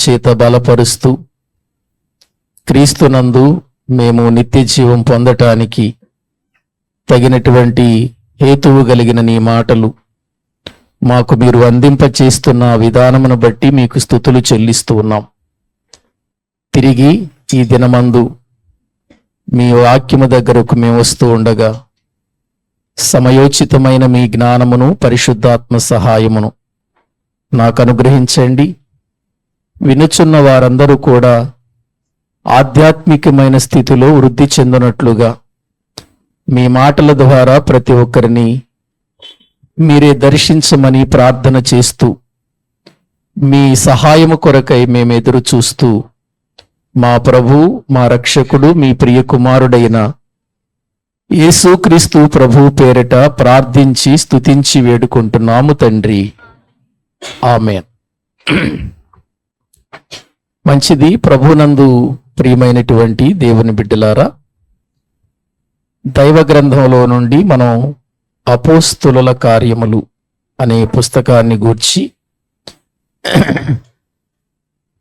చేత బలపరుస్తూ క్రీస్తునందు మేము నిత్య జీవం పొందటానికి తగినటువంటి హేతువు కలిగిన నీ మాటలు మాకు మీరు అందింపచేస్తున్న విధానమును బట్టి మీకు స్తుతులు చెల్లిస్తూ ఉన్నాం. తిరిగి ఈ దినమందు మీ వాక్యము దగ్గరకు మేము వస్తూ ఉండగా సమయోచితమైన మీ జ్ఞానమును పరిశుద్ధాత్మ సహాయమును నాకు అనుగ్రహించండి. వినుచున్న వారందరూ కూడా ఆధ్యాత్మికమైన స్థితిలో వృద్ధి చెందినట్లుగా మీ మాటల ద్వారా ప్రతి ఒక్కరిని మీరే దర్శించమని ప్రార్థన చేస్తూ మీ సహాయము కొరకై మేము ఎదురు చూస్తూ మా ప్రభు, మా రక్షకుడు, మీ ప్రియ కుమారుడైన యేసుక్రీస్తు ప్రభు పేరిట ప్రార్థించి స్తుతించి వేడుకుంటున్నాము తండ్రి, ఆమేన్. మంచిది. ప్రభునందు ప్రియమైనటువంటి దేవుని బిడ్డలారా, దైవ గ్రంథంలో నుండి మనం అపోస్తులుల కార్యములు అనే పుస్తకాన్ని గూర్చి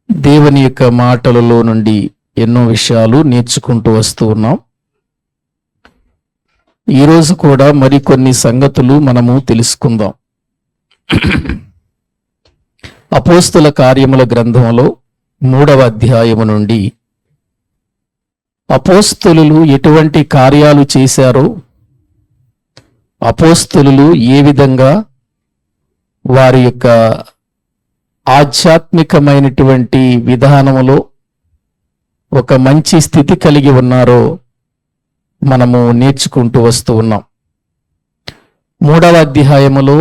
దేవుని యొక్క మాటలలో నుండి ఎన్నో విషయాలు నేర్చుకుంటూ వస్తూ ఉన్నాం. ఈరోజు కూడా మరికొన్ని సంగతులు మనము తెలుసుకుందాం. అపోస్తుల కార్యముల గ్రంథంలో 3వ అధ్యాయము నుండి అపోస్తులు ఎటువంటి కార్యాలు చేశారో, అపోస్తులు ఏ విధంగా వారి యొక్క ఆధ్యాత్మికమైనటువంటి విధానములో ఒక మంచి స్థితి కలిగి ఉన్నారో మనము నేర్చుకుంటూ వస్తూ ఉన్నాం. 3వ అధ్యాయములో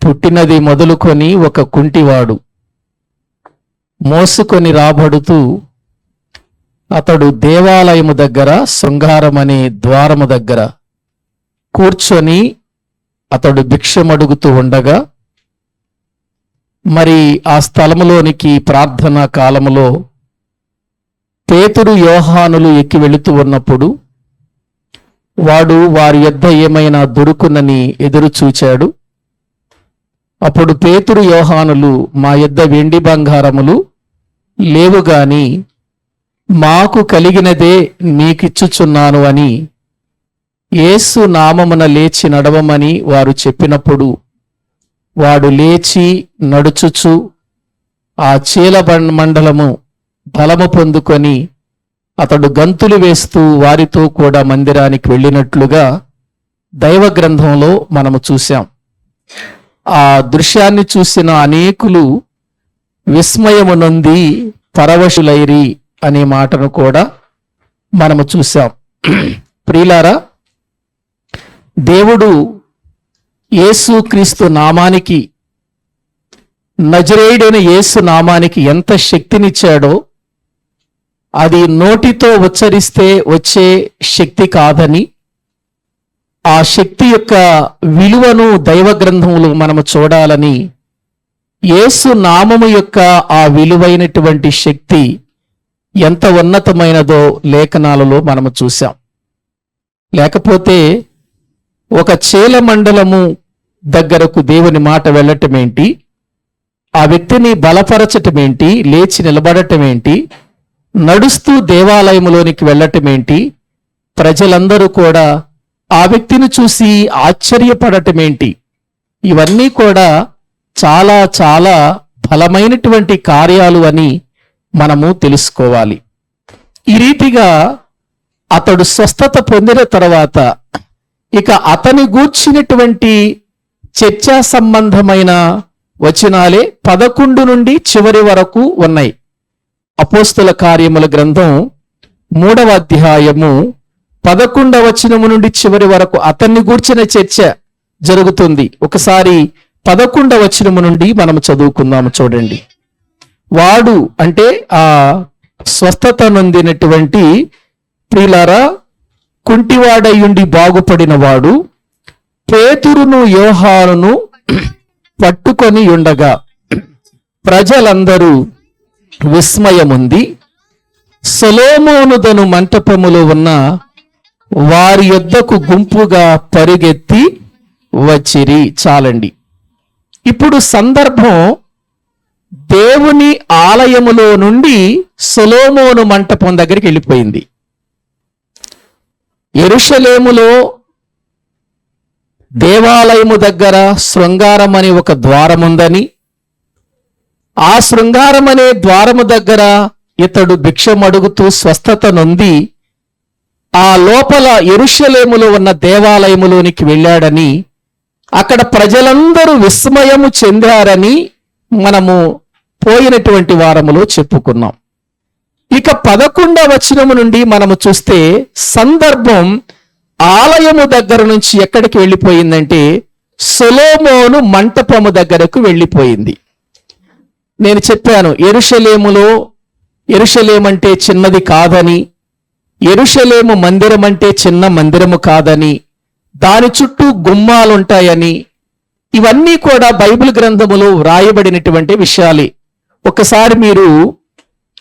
పుట్టినది మొదలుకొని ఒక కుంటివాడు మోసుకొని రాబడుతూ అతడు దేవాలయము దగ్గర శృంగారం అనే ద్వారము దగ్గర కూర్చొని అతడు భిక్షమడుగుతూ ఉండగా, మరి ఆ స్థలములోనికి ప్రార్థనా కాలములో పేతురు, యోహానులు ఎక్కి వెళుతూ ఉన్నప్పుడు వాడు వారి యొద్ద ఏమైనా దొరుకునని ఎదురు చూచాడు. అప్పుడు పేతురు, యోహానులు, మా యొద్ద వెండి బంగారములు లేవు గాని మాకు కలిగినదే మీకిచ్చుచున్నాను అని యేసు నామమున లేచి నడవమని వారు చెప్పినప్పుడు వాడు లేచి నడుచుచు ఆ చీల మండలము బలము పొందుకొని అతడు గంతులు వేస్తూ వారితో కూడా మందిరానికి వెళ్ళినట్లుగా దైవ గ్రంథంలో మనము చూశాం. ఆ దృశ్యాన్ని చూసిన అనేకులు విస్మయము నొంది పరవశులైరి అనే మాటను కూడా మనము చూశాం. ప్రియులారా, దేవుడు యేసుక్రీస్తు నామానికి, నజరేయుడైన యేసు నామానికి ఎంత శక్తినిచ్చాడో అది నోటితో ఉచ్చరిస్తే వచ్చే శక్తి కాదని, ఆ శక్తి యొక్క విలువను దైవ గ్రంథములు మనము చూడాలని, యేసు నామము యొక్క ఆ విలువైనటువంటి శక్తి ఎంత ఉన్నతమైనదో లేఖనాలలో మనము చూసాం. లేకపోతే ఒక చీల మండలము దగ్గరకు దేవుని మాట వెళ్ళటమేంటి, ఆ వ్యక్తిని బలపరచటమేంటి, లేచి నిలబడటమేంటి, నడుస్తూ దేవాలయములోనికి వెళ్ళటమేంటి, ప్రజలందరూ కూడా ఆ వ్యక్తిని చూసి ఆశ్చర్యపడటమేంటి, ఇవన్నీ కూడా చాలా చాలా బలమైనటువంటి కార్యాలు అని మనము తెలుసుకోవాలి. ఈ రీతిగా అతడు స్వస్థత పొందిన తర్వాత ఇక అతని గూర్చినటువంటి చర్చా సంబంధమైన వచనాలే 11 నుండి చివరి వరకు ఉన్నాయి. అపోస్తుల కార్యముల గ్రంథం 3వ అధ్యాయము 11వ వచనము నుండి చివరి వరకు అతన్ని గూర్చిన చర్చ జరుగుతుంది. ఒకసారి 11వ వచనము నుండి మనం చదువుకుందాము. చూడండి. వాడు అంటే ఆ స్వస్థత నొందినటువంటి, ప్రియులారా, కుంటివాడయుండి బాగుపడిన వాడు పేతురును, యోహానును పట్టుకొని ఉండగా ప్రజలందరూ విస్మయముంది సొలొమోనుదను మంటపములో ఉన్న వారి యొద్దకు గుంపుగా పరుగెత్తి వచ్చిరి. చాలండి. ఇప్పుడు సందర్భం దేవుని ఆలయములో నుండి సొలొమోను మంటపం దగ్గరికి వెళ్ళిపోయింది. యెరూషలేములో దేవాలయము దగ్గర శృంగారం అనే ఒక ద్వారం ఉందని, ఆ శృంగారం అనే ద్వారము దగ్గర ఇతడు భిక్షం అడుగుతూ స్వస్థత నొంది ఆ లోపల యెరూషలేములో ఉన్న దేవాలయములోనికి వెళ్ళాడని, అక్కడ ప్రజలందరూ విస్మయము చెందారని మనము పోయినటువంటి వారములో చెప్పుకున్నాం. ఇక 11వ వచనము నుండి మనము చూస్తే సందర్భం ఆలయము దగ్గర నుంచి ఎక్కడికి వెళ్ళిపోయిందంటే సొలొమోను మంటపము దగ్గరకు వెళ్ళిపోయింది. నేను చెప్పాను, యెరూషలేము అంటే చిన్నది కాదని, యెరూషలేము మందిరం అంటే చిన్న మందిరము కాదని, దాని చుట్టూ గుమ్మాలుంటాయని, ఇవన్నీ కూడా బైబిల్ గ్రంథములో వ్రాయబడినటువంటి విషయాలే. ఒకసారి మీరు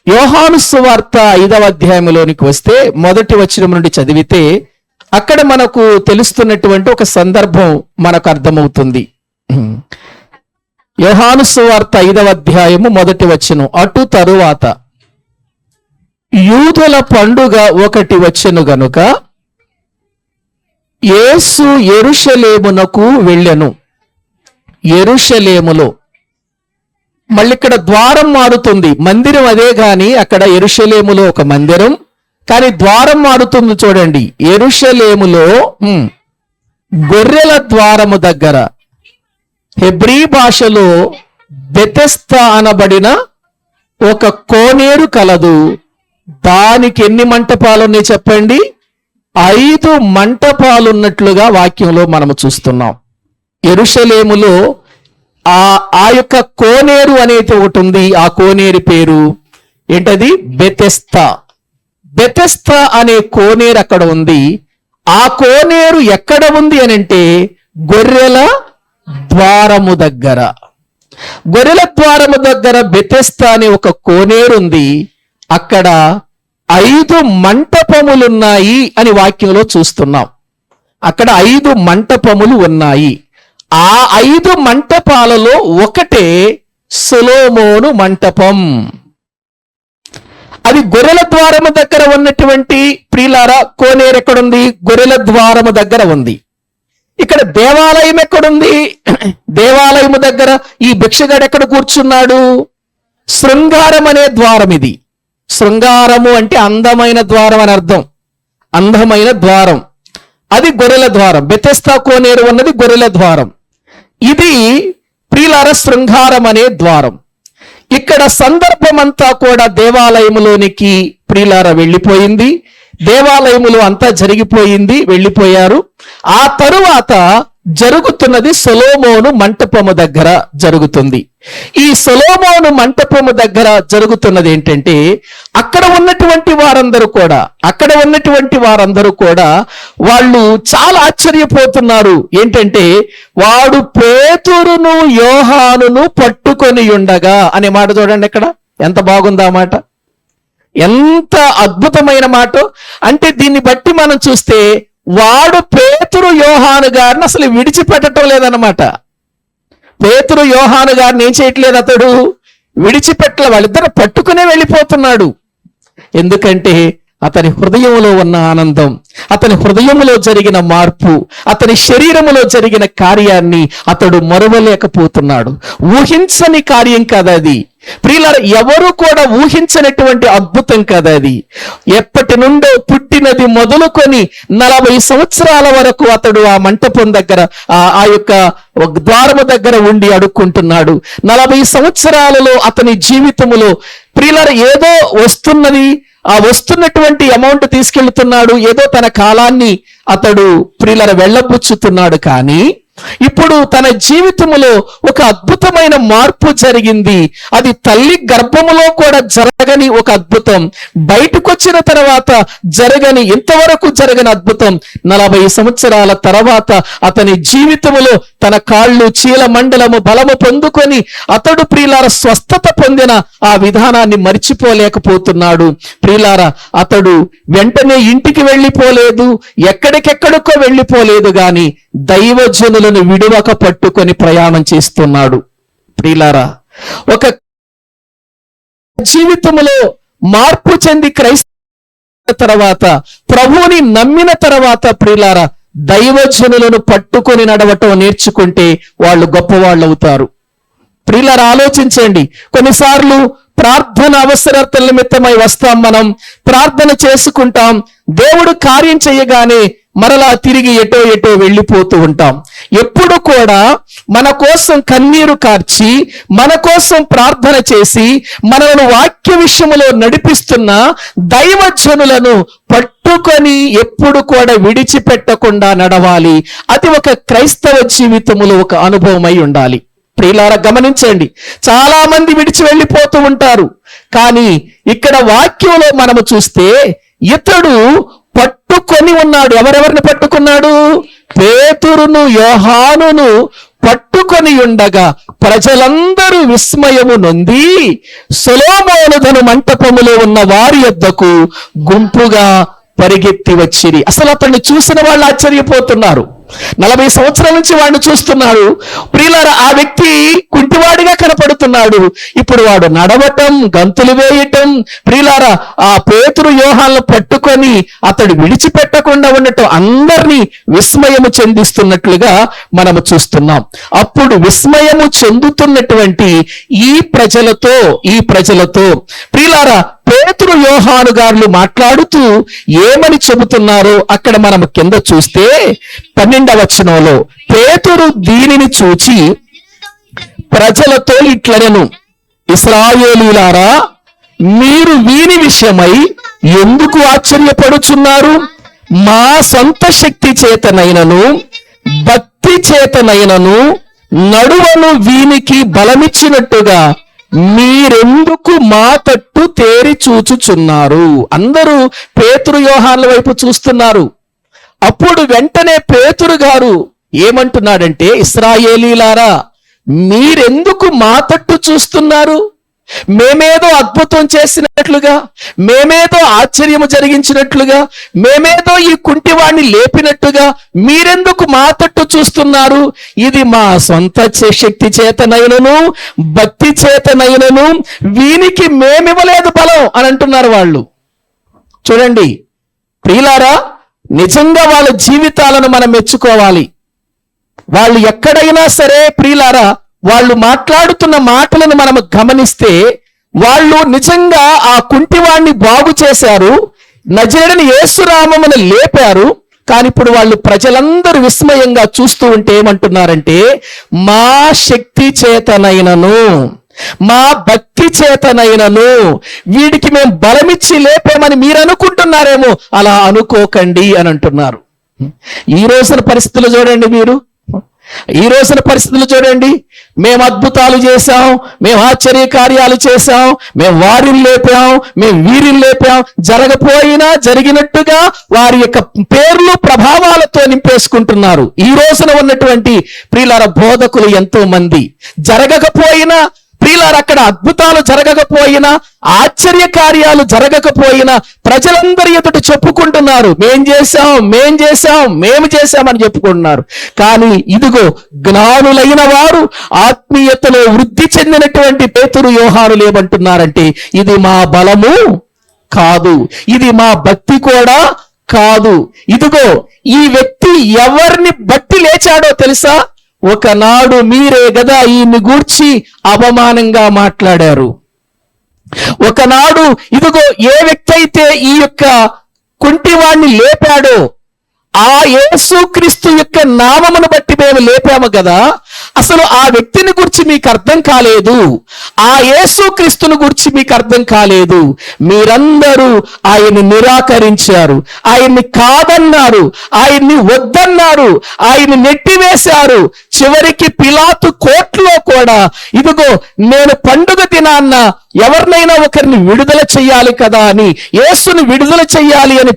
యోహాను సువార్త 5వ అధ్యాయంలోనికి వస్తే మొదటి వచనం నుండి చదివితే అక్కడ మనకు తెలుస్తున్నటువంటి ఒక సందర్భం మనకు అర్థమవుతుంది. యోహాను సువార్త 5వ అధ్యాయము మొదటి వచనం. అటు తరువాత యూదుల పండుగ ఒకటి వచ్చెను గనుక యేసు యెరూషలేమునకు వెళ్ళెను. యెరూషలేములో మళ్ళీ ఇక్కడ ద్వారం మారుతుంది. మందిరం అదే గాని అక్కడ యెరూషలేములో ఒక మందిరం, కానీ ద్వారం మారుతుంది. చూడండి, యెరూషలేములో గొర్రెల ద్వారము దగ్గర హెబ్రీ భాషలో బెతెస్దా అనబడిన ఒక కోనేరు కలదు. దానికి ఎన్ని మంటపాలు ఉన్నాయి చెప్పండి? 5 మంటపాలు ఉన్నట్లుగా వాక్యంలో మనము చూస్తున్నాం. యెరూషలేములో ఆ యొక్క కోనేరు అనేది ఒకటి ఉంది. ఆ కోనేరు పేరు ఏంటది? బెతెస్దా. బెతెస్దా అనే కోనేరు అక్కడ ఉంది. ఆ కోనేరు ఎక్కడ ఉంది అని అంటే గొర్రెల ద్వారము దగ్గర. గొర్రెల ద్వారము దగ్గర బెతెస్దా అనే ఒక కోనేరు ఉంది. అక్కడ 5 మంటపములున్నాయి అని వాక్యంలో చూస్తున్నాం. అక్కడ 5 మంటపములు ఉన్నాయి. ఆ 5 మంటపాలలో ఒకటే సొలొమోను మంటపం. అది గొర్రెల ద్వారము దగ్గర ఉన్నటువంటి ప్రియులారా కోనేరు ఎక్కడుంది? గొర్రెల ద్వారము దగ్గర ఉంది. ఇక్కడ దేవాలయం ఎక్కడుంది? దేవాలయము దగ్గర ఈ భిక్షగాడు ఎక్కడ కూర్చున్నాడు? శృంగారం అనే ద్వారం ఇది. శృంగారము అంటే అందమైన ద్వారం అని అర్థం. అందమైన ద్వారం, అది గొర్రెల ద్వారం. బెతెస్దా కోనేరు ఉన్నది గొర్రెల ద్వారం. ఇది ప్రియులార శృంగారం అనే ద్వారం. ఇక్కడ సందర్భమంతా కూడా దేవాలయములోనికి ప్రియులార వెళ్ళిపోయింది. దేవాలయములో అంతా జరిగిపోయింది, వెళ్ళిపోయారు. ఆ తరువాత జరుగుతున్నది సొలొమోను మంటపము దగ్గర జరుగుతుంది. ఈ సొలొమోను మంటపము దగ్గర జరుగుతున్నది ఏంటంటే అక్కడ ఉన్నటువంటి వారందరూ కూడా వాళ్ళు చాలా ఆశ్చర్యపోతున్నారు. ఏంటంటే వాడు పేతురును యోహానును పట్టుకొని ఉండగా అనే మాట చూడండి. ఇక్కడ ఎంత బాగుందా మాట, ఎంత అద్భుతమైన మాట. అంటే దీన్ని బట్టి మనం చూస్తే వాడు పేతురు యోహాను గారిని అసలు విడిచిపెట్టడం లేదన్నమాట. పేతురు యోహాను గారిని ఏం చేయట్లేదు, అతడు విడిచిపెట్టలే. వాళ్ళిద్దరు పట్టుకునే వెళ్ళిపోతున్నాడు. ఎందుకంటే అతని హృదయంలో ఉన్న ఆనందం, అతని హృదయంలో జరిగిన మార్పు, అతని శరీరములో జరిగిన కార్యాన్ని అతడు మరువలేకపోతున్నాడు. ఊహించని కార్యం కదా అది ప్రియులారా, ఎవరు కూడా ఊహించనటువంటి అద్భుతం కదా అది. ఎప్పటి నుండో పుట్టినది మొదలుకొని 40 సంవత్సరాల వరకు అతడు ఆ మంటపం దగ్గర ఆ యొక్క ద్వారము దగ్గర ఉండి అడుక్కుంటున్నాడు. 40 సంవత్సరాలలో అతని జీవితములో ప్రియులారా ఏదో వస్తున్నది, ఆ వస్తున్నటువంటి అమౌంట్ తీసుకెళ్తున్నాడు, ఏదో తన కాలాన్ని అతడు ప్రియులారా వెళ్ళబుచ్చుతున్నాడు. కానీ ఇప్పుడు తన జీవితములో ఒక అద్భుతమైన మార్పు జరిగింది. అది తల్లి గర్భములో కూడా జరగని ఒక అద్భుతం, బయటకు వచ్చిన తర్వాత ఇంతవరకు జరగని అద్భుతం 40 సంవత్సరాల తర్వాత అతని జీవితములో తన కాళ్ళు చీల మండలము బలము పొందుకొని అతడు ప్రియులార స్వస్థత పొందిన ఆ విధానాన్ని మర్చిపోలేకపోతున్నాడు. ప్రియులార అతడు వెంటనే ఇంటికి వెళ్ళిపోలేదు, ఎక్కడికెక్కడికో వెళ్ళిపోలేదు, గాని దైవజనులను విడువక పట్టుకొని ప్రయాణం చేస్తున్నాడు. ప్రియులారా, ఒక జీవితంలో మార్పు చెంది క్రైస్తవ తర్వాత, ప్రభువుని నమ్మిన తర్వాత ప్రియులారా, దైవజనులను పట్టుకొని నడవటం నేర్చుకుంటే వాళ్ళు గొప్పవాళ్ళు అవుతారు. ప్రియులారా, ఆలోచించండి. కొన్నిసార్లు ప్రార్థన అవసరతల నిమిత్తమై వస్తాం, మనం ప్రార్థన చేసుకుంటాం, దేవుడు కార్యం చేయగానే మరలా తిరిగి ఎటో వెళ్ళిపోతూ ఉంటాం. ఎప్పుడు కూడా మన కోసం కన్నీరు కార్చి, మన కోసం ప్రార్థన చేసి, మనల్ని వాక్య విషయంలో నడిపిస్తున్న దైవజనులను పట్టుకొని ఎప్పుడు కూడా విడిచిపెట్టకుండా నడవాలి. అది ఒక క్రైస్తవ జీవితంలో ఒక అనుభవమై ఉండాలి. ప్రియులారా, గమనించండి, చాలా మంది విడిచి వెళ్ళిపోతూ ఉంటారు. కానీ ఇక్కడ వాక్యంలో మనము చూస్తే ఇతడు పట్టుకొని ఉన్నాడు. ఎవరెవరిని పట్టుకున్నాడు? పేతురును యోహానును పట్టుకొని ఉండగా ప్రజలందరూ విస్మయము నొంది సొలొమోను ధను మంటపములో ఉన్న వారి యొద్దకు గుంపుగా పరిగెత్తి వచ్చిరి. అసలు అతన్ని చూసిన వాళ్ళు ఆశ్చర్యపోతున్నారు. 40 సంవత్సరాల నుంచి వాడిని చూస్తున్నాడు. ప్రియులారా, ఆ వ్యక్తి కుంటివాడిగా కనపడుతున్నాడు. ఇప్పుడు వాడు నడవటం, గంతులు వేయటం, ప్రియులారా, ఆ పేతురు యోహాలను పట్టుకొని అతడు విడిచిపెట్టకుండా ఉండటం అందరినీ విస్మయము చెందిస్తున్నట్లుగా మనము చూస్తున్నాం. అప్పుడు విస్మయము చెందుతున్నటువంటి ఈ ప్రజలతో ప్రియులారా, పేతురు యోహాను గారు మాట్లాడుతూ ఏమని చెబుతున్నారో అక్కడ మనం కింద చూస్తే 12వ వచనంలో, పేతురు దీనిని చూచి ప్రజలతో ఇట్లనెను, ఇశ్రాయేలీయులారా, మీరు వీని విషయమై ఎందుకు ఆశ్చర్యపడుచున్నారు? మా సొంత శక్తి చేతనైనను భక్తి చేతనైనను నడువను వీనికి బలమిచ్చినట్టుగా మీరెందుకు మా తట్టు తేరి చూచుచున్నారు? అందరూ పేతురు యోహానుల వైపు చూస్తున్నారు. అప్పుడు వెంటనే పేతురు గారు ఏమంటున్నాడంటే, ఇశ్రాయేలీయులారా, మీరెందుకు మా తట్టు చూస్తున్నారు? మేమేదో అద్భుతం చేసినట్లుగా, మేమేదో ఆశ్చర్యము జరిగించినట్లుగా, మేమేదో ఈ కుంటివాణ్ణి లేపినట్టుగా మీరెందుకు మా తట్టు చూస్తున్నారు? ఇది మా సొంత శక్తి చేతనైనను భక్తి చేతనైనను వీనికి మేమివ్వలేదు బలం అని అంటున్నారు వాళ్ళు. చూడండి ప్రియులారా, నిజంగా వాళ్ళ జీవితాలను మనం మెచ్చుకోవాలి. వాళ్ళు ఎక్కడైనా సరే ప్రియులారా, వాళ్ళు మాట్లాడుతున్న మాటలను మనం గమనిస్తే వాళ్ళు నిజంగా ఆ కుంటివాణ్ణి బాగు చేశారు, నజరేయుడైన యేసునామమున లేపారు. కానీ ఇప్పుడు వాళ్ళు ప్రజలందరూ విస్మయంగా చూస్తూ ఉంటే ఏమంటున్నారంటే, మా శక్తి చేతనైనను మా భక్తి చేతనైనను వీడికి మేము బలమిచ్చి లేపామని మీరు అనుకుంటున్నారేమో, అలా అనుకోకండి అని అంటున్నారు. ఈ రోజున పరిస్థితులు చూడండి, ఈ రోజున పరిస్థితులు చూడండి. మేము అద్భుతాలు చేశాం, మేము ఆశ్చర్య కార్యాలు చేశాం, మేము వారిని లేపాం, మేము వీరిని లేపాం, జరగపోయినా జరిగినట్టుగా వారి యొక్క పేర్లు ప్రభావాలతో నింపేసుకుంటున్నారు. ఈ రోజున ఉన్నటువంటి ప్రియులార బోధకులు ఎంతో మంది జరగకపోయినా, ప్రియులారా, అక్కడ అద్భుతాలు జరగకపోయినా, ఆశ్చర్య కార్యాలు జరగకపోయినా ప్రజలందరి ఎదుట చెప్పుకుంటున్నారు, మేము చేశామని చెప్పుకుంటున్నారు. కానీ ఇదిగో జ్ఞానులైన వారు, ఆత్మీయతలో వృద్ధి చెందినటువంటి పేతురు యోహానులు ఏమంటున్నారంటే, ఇది మా బలము కాదు, ఇది మా భక్తి కూడా కాదు. ఇదిగో ఈ వ్యక్తి ఎవరిని బట్టి లేచాడో తెలుసా? ఒకనాడు మీరే గదా ఈయన్ని గూర్చి అవమానంగా మాట్లాడారు. ఒకనాడు ఇదిగో ఏ వ్యక్తి అయితే ఈ యొక్క కుంటివాణ్ణి లేపాడో ఆ యేసుక్రీస్తు యొక్క నామమును బట్టి మేము లేపాము కదా, అసలు ఆ వ్యక్తిని గురించి మీకు అర్థం కాలేదు, ఆ యేసుక్రీస్తుని గురించి మీకు అర్థం కాలేదు. మీరందరూ ఆయన్ని నిరాకరించారు, ఆయన్ని కాదన్నారు, ఆయన్ని వద్దన్నారు, ఆయన్ని నెట్టివేశారు. చివరికి పిలాతు కోర్టులో కూడా ఇదిగో నేను పండుగ దినాన్న ఎవరినైనా ఒకరిని విడుదల చెయ్యాలి కదా అని, యేసుని విడుదల చెయ్యాలి అని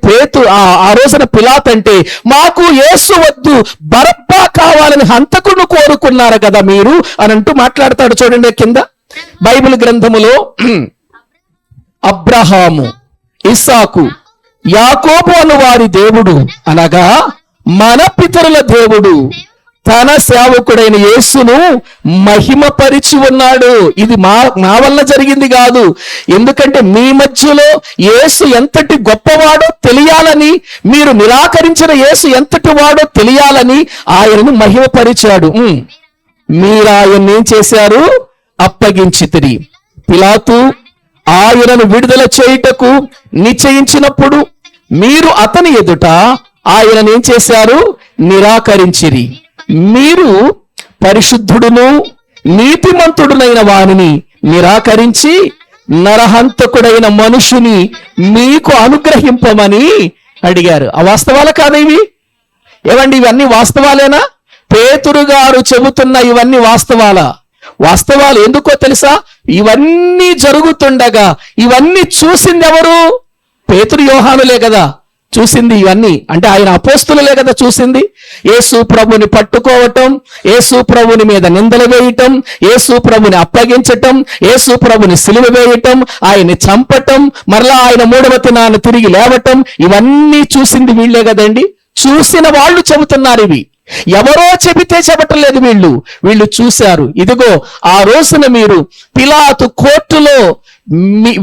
ఆ రోజున పిలాతు అంటే, మాకు యేసు వద్దు, బరబ్బా కావాలని హంతకును కోరుకున్నారు కదా మీరు అని అంటూ మాట్లాడతాడు. చూడండి కింద బైబిల్ గ్రంథములో, అబ్రహాము, ఇస్సాకు, యాకోబు అను వారి దేవుడు అనగా మన పితరుల దేవుడు తన సేవకుడైన యేసును మహిమపరిచి ఉన్నాడు. ఇది నా వల్ల జరిగింది కాదు. ఎందుకంటే మీ మధ్యలో యేసు ఎంతటి గొప్పవాడో తెలియాలని, మీరు నిరాకరించిన యేసు ఎంతటి వాడో తెలియాలని ఆయనను మహిమపరిచాడు. మీరు ఆయన్ని ఏం చేశారు? అప్పగించితిరి. పిలాతు ఆయనను విడుదల చేయుటకు నిశ్చయించినప్పుడు మీరు అతని ఎదుట ఆయనను ఏం చేశారు? నిరాకరించిరి. మీరు పరిశుద్ధుడును నీతిమంతుడునైన వానిని నిరాకరించి నరహంతకుడైన మనుషుని మీకు అనుగ్రహింపమని అడిగారు. ఆ వాస్తవాలు కాదా ఇవి? ఏమండి, ఇవన్నీ వాస్తవాలేనా? పేతురు గారు చెబుతున్న ఇవన్నీ వాస్తవాలా? వాస్తవాలు. ఎందుకో తెలుసా? ఇవన్నీ జరుగుతుండగా ఇవన్నీ చూసింది ఎవరు? పేతురు యోహానులే కదా చూసింది. ఇవన్నీ అంటే ఆయన అపోస్తులే కదా చూసింది. యేసు ప్రభుని పట్టుకోవటం, యేసు ప్రభుని మీద నిందలు వేయటం, యేసు ప్రభుని అప్పగించటం, యేసు ప్రభుని సిలువ వేయటం, ఆయన్ని చంపటం, మరలా ఆయన మూడవ దినాన తిరిగి లేవటం, ఇవన్నీ చూసింది వీళ్ళే కదండి. చూసిన వాళ్ళు చెబుతున్నారు ఇవి. ఎవరో చెబితే చెప్పటం లేదు, వీళ్ళు చూశారు. ఇదిగో ఆ రోజున మీరు పిలాతు కోర్టులో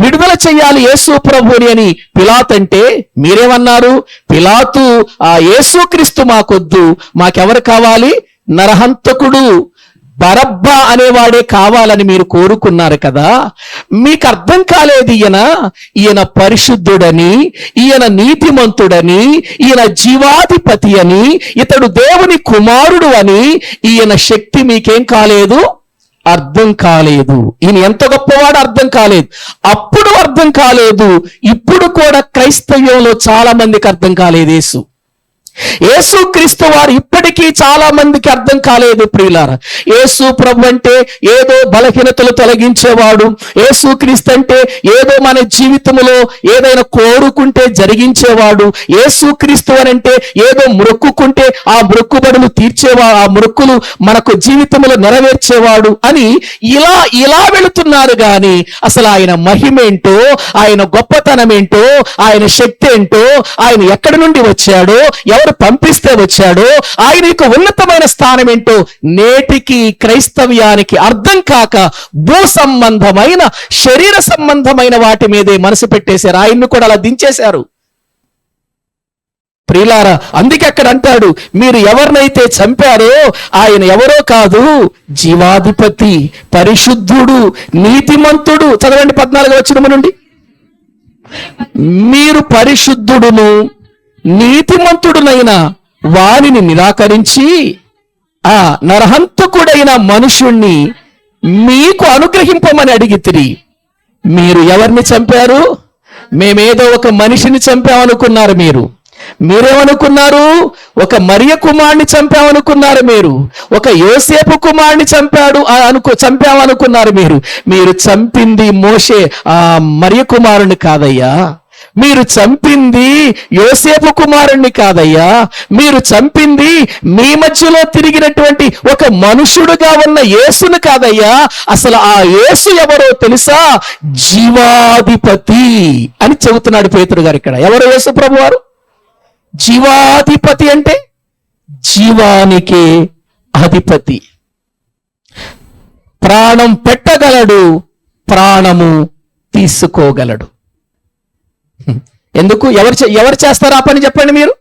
విడుదల చెయ్యాలి యేసు ప్రభుని అని పిలాతు అంటే మీరేమన్నారు? పిలాతు ఆ యేసుక్రీస్తు మాకొద్దు, మాకెవరు కావాలి? నరహంతకుడు బరబ్బా అనేవాడే కావాలని మీరు కోరుకున్నారు కదా. మీకు అర్థం కాలేదు ఈయన పరిశుద్ధుడని, ఈయన నీతిమంతుడని, ఈయన జీవాధిపతి అని, ఇతడు దేవుని కుమారుడు అని ఈయన శక్తి మీకేం కాలేదు? అర్థం కాలేదు. ఈయన ఎంత గొప్పవాడు అర్థం కాలేదు. అప్పుడు అర్థం కాలేదు. ఇప్పుడు కూడా క్రైస్తవ్యంలో చాలా మందికి అర్థం కాలేదు యేసు క్రీస్తు వారు ఇప్పటికీ చాలా మందికి అర్థం కాలేదు. ప్రియులారా, యేసు ప్రభు అంటే ఏదో బలహీనతలు తొలగించేవాడు, యేసు క్రీస్తు అంటే ఏదో మన జీవితంలో ఏదైనా కోరుకుంటే జరిగించేవాడు, యేసు క్రీస్తు అని అంటే ఏదో మొక్కుకుంటే ఆ మొక్కుబడులు తీర్చేవాడు, ఆ మొక్కులు మనకు జీవితంలో నెరవేర్చేవాడు అని ఇలా వెళుతున్నారు. గాని అసలు ఆయన మహిమేంటో, ఆయన గొప్పతనం ఏంటో, ఆయన శక్తి ఏంటో, ఆయన ఎక్కడి నుండి వచ్చాడో, ఎవరు పంపిస్తే వచ్చాడో, ఆయన యొక్క ఉన్నతమైన స్థానం ఏంటో నేటికి క్రైస్తవ్యానికి అర్థం కాక భూ సంబంధమైన శరీర సంబంధమైన వాటి మీదే మనసు పెట్టేశారు. ఆయన్ని కూడా అలా దించేశారు. ప్రియులారా, అందుకే అక్కడ అంటాడు, మీరు ఎవరినైతే చంపారో ఆయన ఎవరో కాదు, జీవాధిపతి, పరిశుద్ధుడు, నీతిమంతుడు. చదవండి 14వ వచనం నుండి. మీరు పరిశుద్ధుడును నీతిమంతుడునైన వారిని నిరాకరించి ఆ నరహంతకుడైన మనుషుణ్ణి మీకు అనుగ్రహింపమని అడిగితిరి. మీరు ఎవరిని చంపారు? మేమేదో ఒక మనిషిని చంపామనుకున్నారు. మీరేమనుకున్నారు? ఒక మరియ కుమారుని చంపామనుకున్నారు. ఒక యోసేపు కుమారుని చంపామనుకున్నారు. మీరు చంపింది మోషే ఆ మరియ కుమారుని కాదయ్యా. మీరు చంపింది యోసేపు కుమారుణ్ణి కాదయ్యా. మీరు చంపింది మీ మధ్యలో తిరిగినటువంటి ఒక మనుషుడుగా ఉన్న యేసును కాదయ్యా. అసలు ఆ యేసు ఎవరో తెలుసా? జీవాధిపతి అని చెబుతున్నాడు పేతురు గారు ఇక్కడ. ఎవరు యేసు ప్రభు వారు? జీవాధిపతి అంటే జీవానికి అధిపతి. ప్రాణం పెట్టగలడు, ప్రాణము తీసుకోగలడు. ఎందుకు? ఎవరు చేస్తారు ఆ పని చెప్పండి మీరు?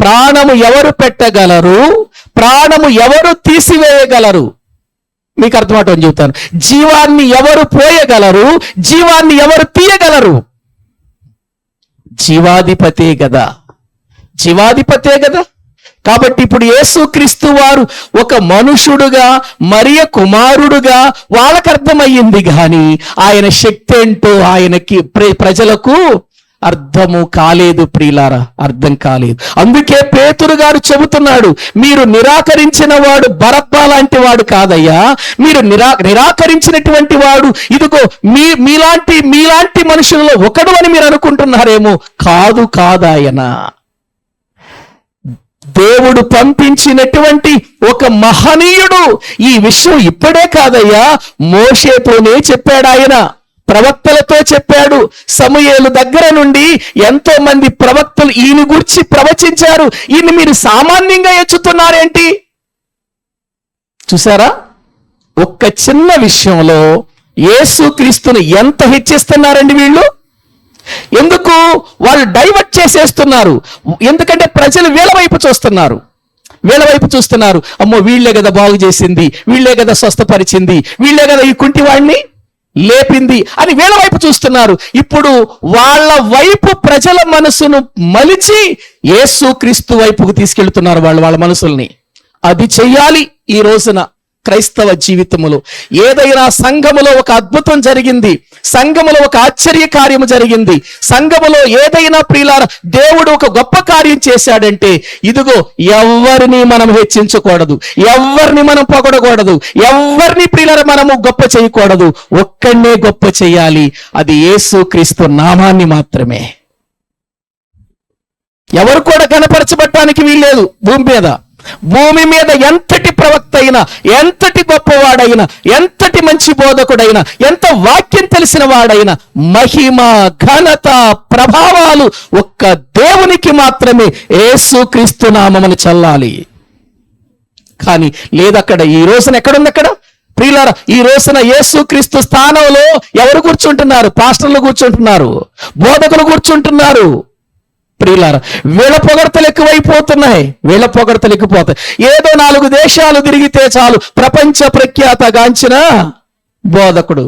ప్రాణము ఎవరు పెట్టగలరు? ప్రాణము ఎవరు తీసివేయగలరు? మీకు అర్థమవుతుంది చెబుతాను. జీవాన్ని ఎవరు పోయగలరు? జీవాన్ని ఎవరు తీయగలరు? జీవాధిపతే కదా. కాబట్టి ఇప్పుడు యేసుక్రీస్తు వారు ఒక మనుషుడుగా, మరియ కుమారుడుగా వాళ్ళకి అర్థమయ్యింది. కానీ ఆయన శక్తి ఏంటో ఆయనకి ప్రజలకు అర్థము కాలేదు. ప్రియులారా, అర్థం కాలేదు. అందుకే పేతురు గారు చెబుతున్నాడు, మీరు నిరాకరించిన వాడు బరబ్బా లాంటి వాడు కాదయ్యా. మీరు నిరాకరించినటువంటి వాడు ఇదిగో మీలాంటి మనుషులలో ఒకడు అని మీరు అనుకుంటున్నారేమో. కాదాయన దేవుడు పంపించినటువంటి ఒక మహనీయుడు. ఈ విషయం ఇప్పుడే కాదయ్యా, మోషేతోనే చెప్పాడు ఆయన, ప్రవక్తలతో చెప్పాడు. సమూయేలు దగ్గర నుండి ఎంతో మంది ప్రవక్తలు ఈయన గురించి ప్రవచించారు. ఈయన మీరు సామాన్యంగా ఎంచుతున్నారేంటి? చూసారా, ఒక్క చిన్న విషయంలో యేసుక్రీస్తుని ఎంత హెచ్చిస్తున్నారండి వీళ్ళు. ఎందుకు? వాళ్ళు డైవర్ట్ చేసేస్తున్నారు. ఎందుకంటే ప్రజలు వీళ్ళ వైపు చూస్తున్నారు. అమ్మో, వీళ్ళే కదా బాగు చేసింది, వీళ్ళే కదా స్వస్థపరిచింది, వీళ్ళే కదా ఈ కుంటివాడిని లేపింది అని వీళ్ళ వైపు చూస్తున్నారు. ఇప్పుడు వాళ్ళ వైపు ప్రజల మనసును మలిచి యేసుక్రీస్తు వైపుకు తీసుకెళ్తున్నారు వాళ్ళ మనసుల్ని. అది చెయ్యాలి ఈ రోజున క్రైస్తవ జీవితములో. ఏదైనా సంఘములో ఒక అద్భుతం జరిగింది, సంఘములో ఒక ఆశ్చర్య కార్యము జరిగింది, సంఘములో ఏదైనా ప్రియులారా దేవుడు ఒక గొప్ప కార్యం చేశాడంటే, ఇదిగో ఎవరిని మనం హెచ్చించకూడదు, ఎవరిని మనం పొగడకూడదు, ఎవరిని ప్రియులారా మనము గొప్ప చేయకూడదు. ఒక్కడే గొప్ప చేయాలి, అది యేసుక్రీస్తు నామాన్ని మాత్రమే. ఎవరు కూడా కనపరచబడటానికి వీల్లేదు భూమి మీద ఎంతటి ప్రవక్త అయినా, ఎంతటి గొప్పవాడైనా, ఎంతటి మంచి బోధకుడైనా, ఎంత వాక్యం తెలిసిన వాడైనా, మహిమ ఘనత ప్రభావాలు ఒక్క దేవునికి మాత్రమే యేసుక్రీస్తు నామమును చల్లాలి. కానీ లేదక్కడ. ఈ రోజున ఎక్కడుంది అక్కడ ప్రియులారా? ఈ రోజున యేసుక్రీస్తు స్థానంలో ఎవరు కూర్చుంటున్నారు? పాస్టర్లు కూర్చుంటున్నారు, బోధకులు కూర్చుంటున్నారు. ప్రియులారా, వీళ్ళ పొగడతలు ఎక్కువైపోతున్నాయి. ఏదో 4 దేశాలు తిరిగితే చాలు ప్రపంచ ప్రఖ్యాతగాంచిన బోధకుడు.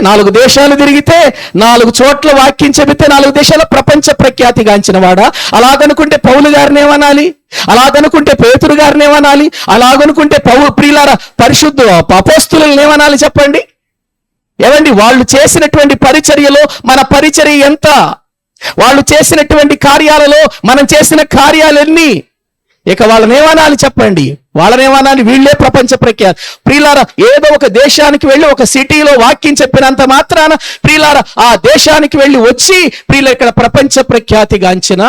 4 దేశాలు తిరిగితే, 4 చోట్ల వాక్యం చెబితే 4 దేశాల ప్రపంచ ప్రఖ్యాతిగాంచిన వాడా? అలాగనుకుంటే పౌలు గారిని ఏమనాలి? అలాగనుకుంటే పేతురు గారిని ఏమనాలి? అలాగనుకుంటే ప్రియులారా పరిశుద్ధ అపోస్తులను ఏమనాలి చెప్పండి? ఏమండి, వాళ్ళు చేసినటువంటి పరిచర్యలో మన పరిచర్య ఎంత? వాళ్ళు చేసినటువంటి కార్యాలలో మనం చేసిన కార్యాలన్నీ ఇక వాళ్ళని ఏమనాలి చెప్పండి? వాళ్ళనేమనాలి? వీళ్ళే ప్రపంచ ప్రఖ్యాతి. ప్రియులారా, ఏదో ఒక దేశానికి వెళ్ళి ఒక సిటీలో వాక్యం చెప్పినంత మాత్రాన ప్రియులారా ఆ దేశానికి వెళ్ళి వచ్చి ప్రియుల ఇక్కడ ప్రపంచ ప్రఖ్యాతిగాంచిన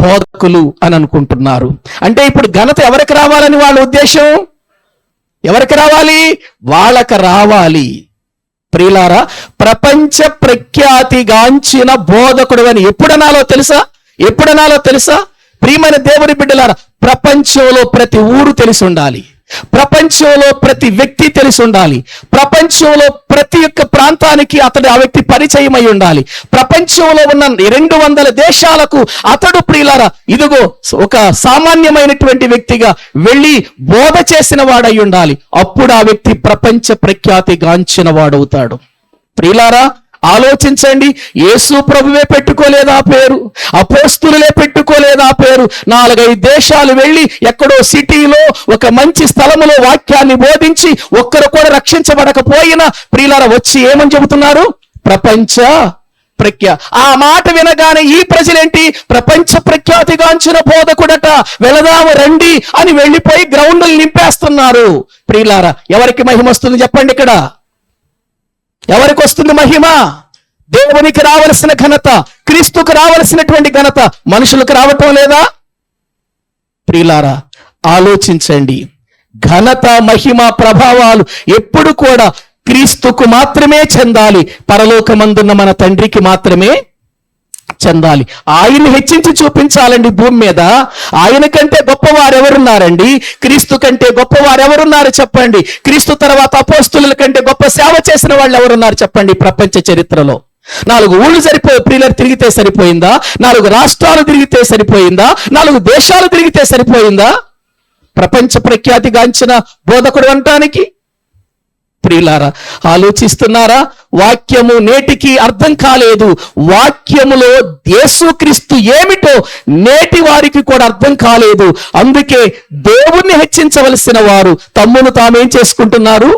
బోధకులు అని అనుకుంటున్నారు. అంటే ఇప్పుడు ఘనత ఎవరికి రావాలని వాళ్ళ ఉద్దేశం? ఎవరికి రావాలి? వాళ్ళకి రావాలి. ప్రియులారా, ప్రపంచ ప్రఖ్యాతిగాంచిన బోధకుడు అని ఎప్పుడనాలో తెలుసా? ప్రియమైన దేవుని బిడ్డలారా, ప్రపంచంలో ప్రతి ఊరు తెలిసి ఉండాలి, ప్రపంచంలో ప్రతి వ్యక్తి తెలిసి ఉండాలి, ప్రపంచంలో ప్రతి ఒక్క ప్రాంతానికి ఆ వ్యక్తి పరిచయం అయి ఉండాలి, ప్రపంచంలో ఉన్న 200 దేశాలకు అతడు ప్రియులారా ఇదిగో ఒక సామాన్యమైనటువంటి వ్యక్తిగా వెళ్ళి బోధ చేసిన వాడై ఉండాలి. అప్పుడు ఆ వ్యక్తి ప్రపంచ ప్రఖ్యాతిగాంచిన వాడవుతాడు. ప్రియులారా, ఆలోచించండి. యేసు ప్రభువే పెట్టుకోలేదు ఆ పేరు, అపోస్తులే పెట్టుకోలేదు ఆ పేరు. 4-5 దేశాలు వెళ్ళి ఎక్కడో సిటీలో ఒక మంచి స్థలములో వాక్యాన్ని బోధించి ఒక్కరు కూడా రక్షించబడకపోయినా ప్రియులారా వచ్చి ఏమని చెబుతున్నారు? ప్రపంచ ఆ మాట వినగానే ఈ ప్రజలేంటి? ప్రపంచ ప్రఖ్యాతిగాంచిన బోధకుడట, వెళదాము రండి అని వెళ్ళిపోయి గ్రౌండ్లు నింపేస్తున్నారు. ప్రియులారా, ఎవరికి మహిమ వస్తుంది చెప్పండి? ఇక్కడ ఎవరికి వస్తుంది మహిమ? దేవునికి రావలసిన ఘనత, క్రీస్తుకు రావలసినటువంటి ఘనత మనుషులకు రావటం లేదా? ప్రియులారా, ఆలోచించండి. ఘనత, మహిమ, ప్రభావాలు ఎప్పుడు కూడా క్రీస్తుకు మాత్రమే చెందాలి, పరలోకమందున్న మన తండ్రికి మాత్రమే చెందాలి. ఆయన్ని హెచ్చించి చూపించాలండి భూమి మీద. ఆయన కంటే గొప్పవారు ఎవరున్నారండి? క్రీస్తు కంటే గొప్పవారు ఎవరున్నారు చెప్పండి? క్రీస్తు తర్వాత అపోస్తుల కంటే గొప్ప సేవ చేసిన వాళ్ళు ఎవరున్నారు చెప్పండి? ప్రపంచ చరిత్రలో 4 ఊళ్ళు ప్రియులర్ తిరిగితే సరిపోయిందా? 4 రాష్ట్రాలు తిరిగితే సరిపోయిందా? 4 దేశాలు తిరిగితే సరిపోయిందా ప్రపంచ ప్రఖ్యాతిగాంచిన బోధకుడు అనటానికి? ప్రియులారా, ఆలోచిస్తున్నారా? వాక్యము నేటికి అర్థం కాలేదు. వాక్యములో యేసుక్రీస్తు ఏమిటో నేటి వారికి కూడా అర్థం కాలేదు. అందుకే దేవుణ్ణి హెచ్చించవలసిన వారు తమ్మును తామేం చేసుకుంటున్నారు?